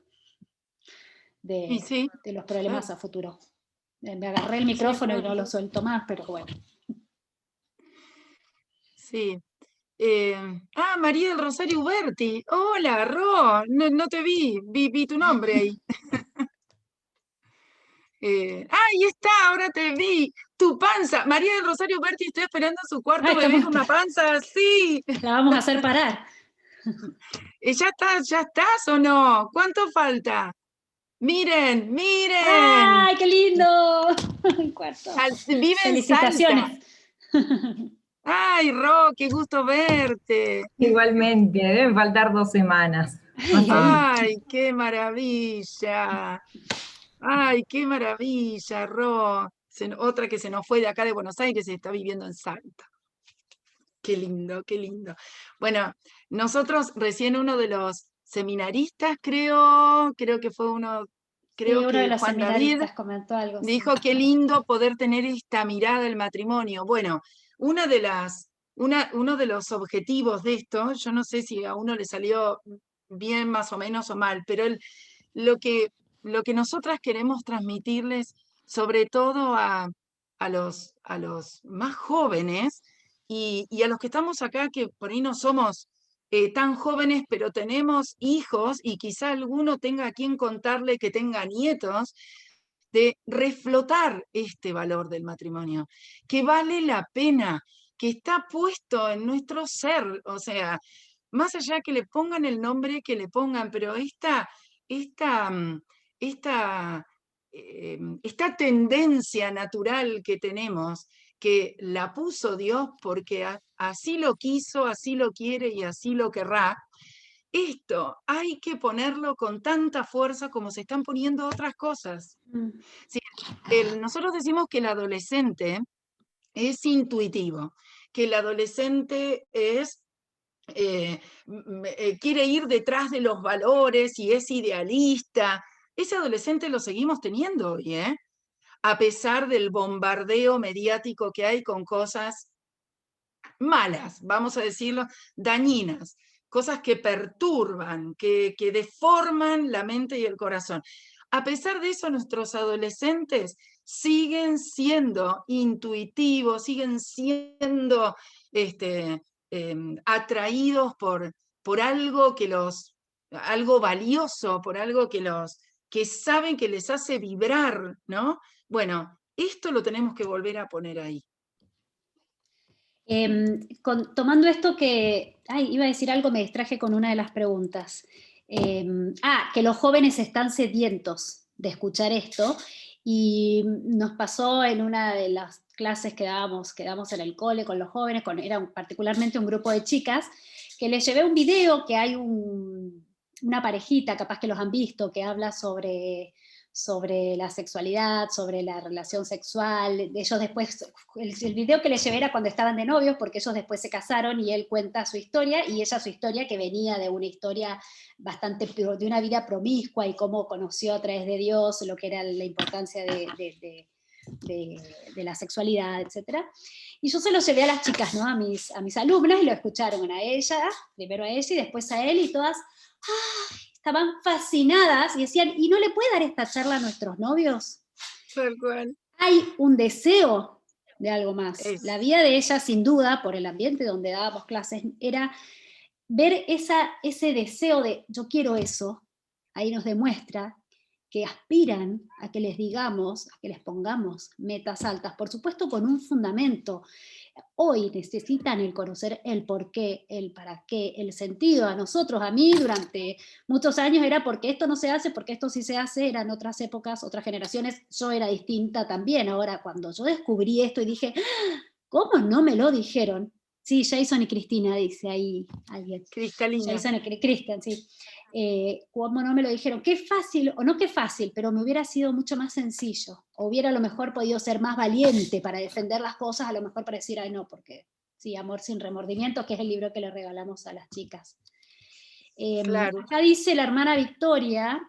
Sí, de los problemas claro. a futuro. Me agarré el Sí, micrófono y claro. no lo suelto más, pero bueno. Sí. María del Rosario Uberti. Hola, Ro. No te vi tu nombre ahí. Ahí está, ahora te vi. Tu panza. María del Rosario Uberti está esperando a su cuarto Ah, bebé estamos, con una panza así. la vamos a hacer parar. Ya estás o no? ¿Cuánto falta? Miren, miren. ¡Ay, qué lindo! Un cuarto. Vive en Salta. Felicitaciones. Ay, Ro, qué gusto verte. Igualmente, deben faltar 2 semanas, más o menos. Ay, qué maravilla. Ay, qué maravilla, Ro. Otra que se nos fue de acá de Buenos Aires y está viviendo en Salta. Qué lindo, qué lindo. Bueno, nosotros recién uno de los seminaristas, creo que fue uno, Sí, creo uno de que los Juan David, seminaristas comentó algo así. dijo qué lindo poder tener esta mirada del matrimonio. Bueno, uno de los objetivos de esto, yo no sé si a uno le salió bien más o menos o mal, pero lo que, lo que nosotras queremos transmitirles, sobre todo a los más jóvenes y a los que estamos acá, que por ahí no somos tan jóvenes, pero tenemos hijos y quizá alguno tenga a quien contarle que tenga nietos, de reflotar este valor del matrimonio, que vale la pena, que está puesto en nuestro ser, o sea, más allá que le pongan el nombre que le pongan, pero esta, esta, esta tendencia natural que tenemos, que la puso Dios porque así lo quiso, así lo quiere y así lo querrá, esto hay que ponerlo con tanta fuerza como se están poniendo otras cosas. Mm. Sí, nosotros decimos que el adolescente es intuitivo, que el adolescente quiere ir detrás de los valores y es idealista. Ese adolescente lo seguimos teniendo hoy, ¿eh? A pesar del bombardeo mediático que hay con cosas malas, vamos a decirlo, dañinas, cosas que perturban, que deforman la mente y el corazón. A pesar de eso, nuestros adolescentes siguen siendo intuitivos, siguen siendo atraídos por algo algo valioso, por algo que saben que les hace vibrar, ¿no? Bueno, esto lo tenemos que volver a poner ahí. Tomando esto que, iba a decir algo, me distraje con una de las preguntas. Que los jóvenes están sedientos de escuchar esto, y nos pasó en una de las clases que damos en el cole con los jóvenes, era particularmente un grupo de chicas, que les llevé un video que hay una parejita, capaz que los han visto, que habla sobre la sexualidad, sobre la relación sexual. Ellos después, el video que les llevé era cuando estaban de novios, porque ellos después se casaron y él cuenta su historia, y ella su historia, que venía de una historia de una vida promiscua, y cómo conoció a través de Dios lo que era la importancia de la sexualidad, etc. Y yo se lo llevé a las chicas, ¿no? a mis alumnas, y lo escucharon a ella, primero a ella y después a él, y todas estaban fascinadas y decían, ¿y no le puede dar esta charla a nuestros novios? Tal cual. Hay un deseo de algo más. Es. La vida de ella, sin duda, por el ambiente donde dábamos clases, era ver ese deseo de yo quiero eso. Ahí nos demuestra que aspiran a que les digamos, a que les pongamos metas altas, por supuesto con un fundamento. Hoy necesitan el conocer el por qué, el para qué, el sentido. A mí durante muchos años era porque esto no se hace, porque esto sí se hace, eran otras épocas, otras generaciones, yo era distinta también. Ahora, cuando yo descubrí esto y dije, ¿cómo no me lo dijeron? Sí, Jason y Cristina, dice ahí alguien. Cristalina. Jason y Cristian, sí. ¿Cómo no me lo dijeron? Qué fácil, o no qué fácil, pero me hubiera sido mucho más sencillo. O hubiera a lo mejor podido ser más valiente para defender las cosas, a lo mejor para decir, ay no, porque sí, Amor sin remordimiento, que es el libro que le regalamos a las chicas. Claro. Acá dice la hermana Victoria,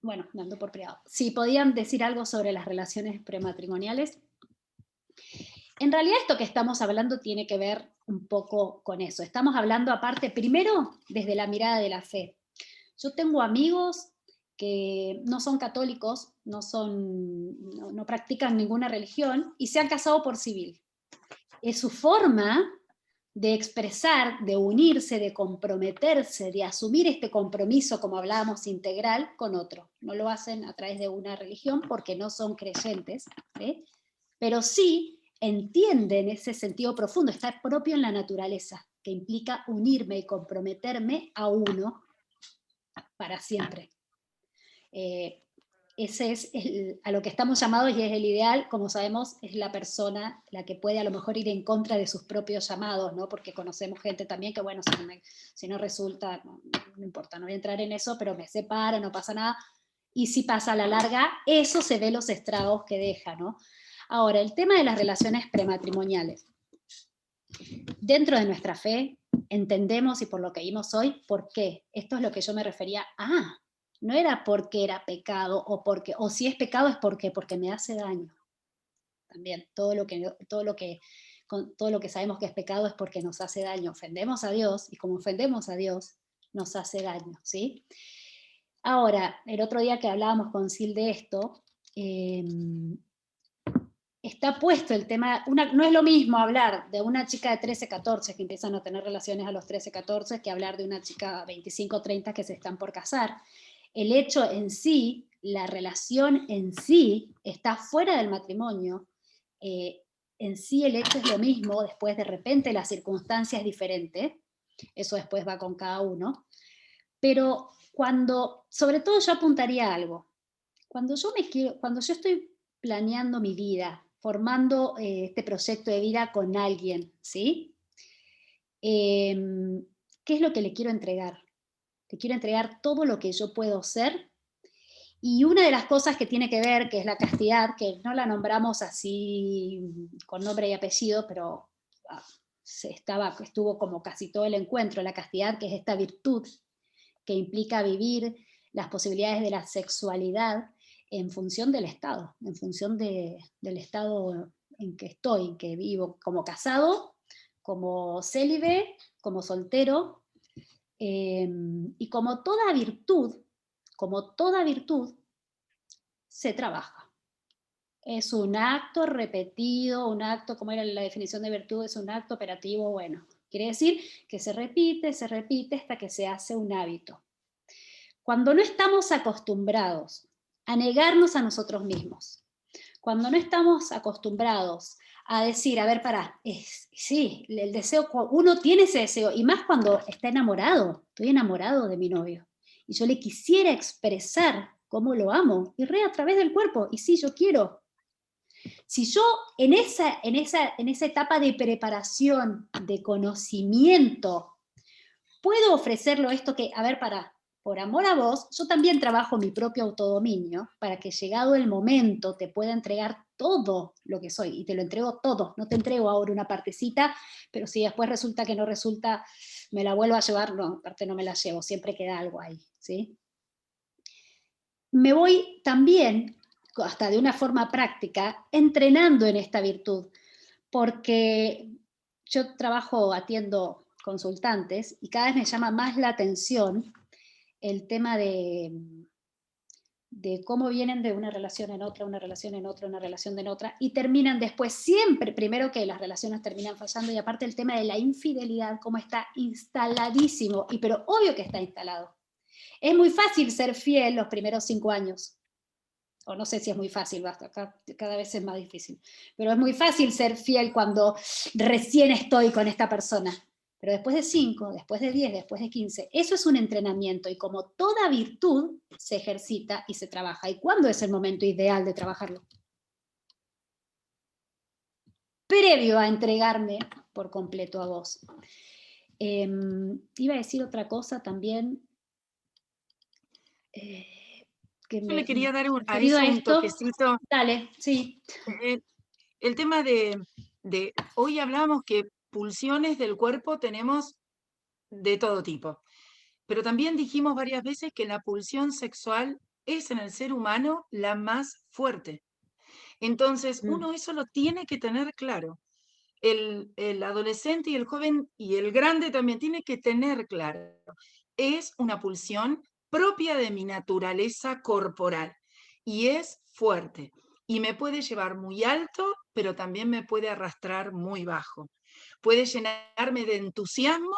bueno, me ando por privado, si podían decir algo sobre las relaciones prematrimoniales. En realidad esto que estamos hablando tiene que ver un poco con eso. Estamos hablando aparte, primero, desde la mirada de la fe. Yo tengo amigos que no son católicos, no practican ninguna religión, y se han casado por civil. Es su forma de expresar, de unirse, de comprometerse, de asumir este compromiso, como hablábamos, integral con otro. No lo hacen a través de una religión porque no son creyentes, pero sí entienden ese sentido profundo, está propio en la naturaleza, que implica unirme y comprometerme a uno para siempre. Ese es a lo que estamos llamados, y es el ideal, como sabemos, es la persona la que puede a lo mejor ir en contra de sus propios llamados, ¿no? Porque conocemos gente también que, bueno, si no resulta, no importa, no voy a entrar en eso, pero me separa, no pasa nada, y si pasa a la larga, eso se ve los estragos que deja, ¿no? Ahora, el tema de las relaciones prematrimoniales. Dentro de nuestra fe, entendemos, y por lo que vimos hoy, ¿por qué? Esto es lo que yo me refería. No era porque era pecado, o si es pecado es porque me hace daño. También, todo lo que sabemos que es pecado es porque nos hace daño. Ofendemos a Dios, y como ofendemos a Dios, nos hace daño, ¿sí? Ahora, el otro día que hablábamos con Sil de esto, está puesto el tema, no es lo mismo hablar de una chica de 13, 14 que empiezan a tener relaciones a los 13, 14, que hablar de una chica 25, 30 que se están por casar. El hecho en sí, la relación en sí, está fuera del matrimonio. En sí el hecho es lo mismo, después de repente la circunstancia es diferente, eso después va con cada uno, pero sobre todo yo apuntaría a algo, cuando yo estoy planeando mi vida, formando este proyecto de vida con alguien, ¿sí? ¿Qué es lo que le quiero entregar? Le quiero entregar todo lo que yo puedo ser, y una de las cosas que tiene que ver, que es la castidad, que no la nombramos así con nombre y apellido, pero estuvo como casi todo el encuentro, la castidad, que es esta virtud que implica vivir las posibilidades de la sexualidad en función del estado, en función del estado en que estoy, en que vivo, como casado, como célibe, como soltero, y como toda virtud, se trabaja. Es un acto repetido, un acto, como era la definición de virtud, es un acto operativo, bueno, quiere decir que se repite hasta que se hace un hábito. Cuando no estamos acostumbrados a negarnos a nosotros mismos, Cuando no estamos acostumbrados a decir, a ver, pará, sí, el deseo, uno tiene ese deseo, y más cuando está enamorado, estoy enamorado de mi novio, y yo le quisiera expresar cómo lo amo, y a través del cuerpo, y sí, yo quiero. Si yo en esa etapa de preparación, de conocimiento, puedo ofrecerlo esto que, a ver, por amor a vos, yo también trabajo mi propio autodominio para que llegado el momento te pueda entregar todo lo que soy, y te lo entrego todo, no te entrego ahora una partecita, pero si después resulta que no resulta, me la vuelvo a llevar, no, aparte no me la llevo, siempre queda algo ahí, ¿sí? Me voy también, hasta de una forma práctica, entrenando en esta virtud, porque yo atiendo consultantes, y cada vez me llama más la atención el tema de cómo vienen de una relación en otra, una relación en otra, una relación en otra, y terminan después siempre, primero que las relaciones terminan fallando, y aparte el tema de la infidelidad, cómo está instaladísimo, pero obvio que está instalado. Es muy fácil ser fiel los primeros 5 años, o no sé si es muy fácil, basta, cada vez es más difícil, pero es muy fácil ser fiel cuando recién estoy con esta persona. Pero después de 5, después de 10, después de 15, eso es un entrenamiento, y como toda virtud se ejercita y se trabaja. ¿Y cuándo es el momento ideal de trabajarlo? Previo a entregarme por completo a vos. Iba a decir otra cosa también. Yo le quería dar a referido eso a un esto. toquecito. Dale, sí. El tema hoy hablamos que pulsiones del cuerpo tenemos de todo tipo, pero también dijimos varias veces que la pulsión sexual es en el ser humano la más fuerte. Entonces, uno eso lo tiene que tener claro. El adolescente y el joven y el grande también tiene que tener claro. Es una pulsión propia de mi naturaleza corporal y es fuerte. Y me puede llevar muy alto, pero también me puede arrastrar muy bajo. Puede llenarme de entusiasmo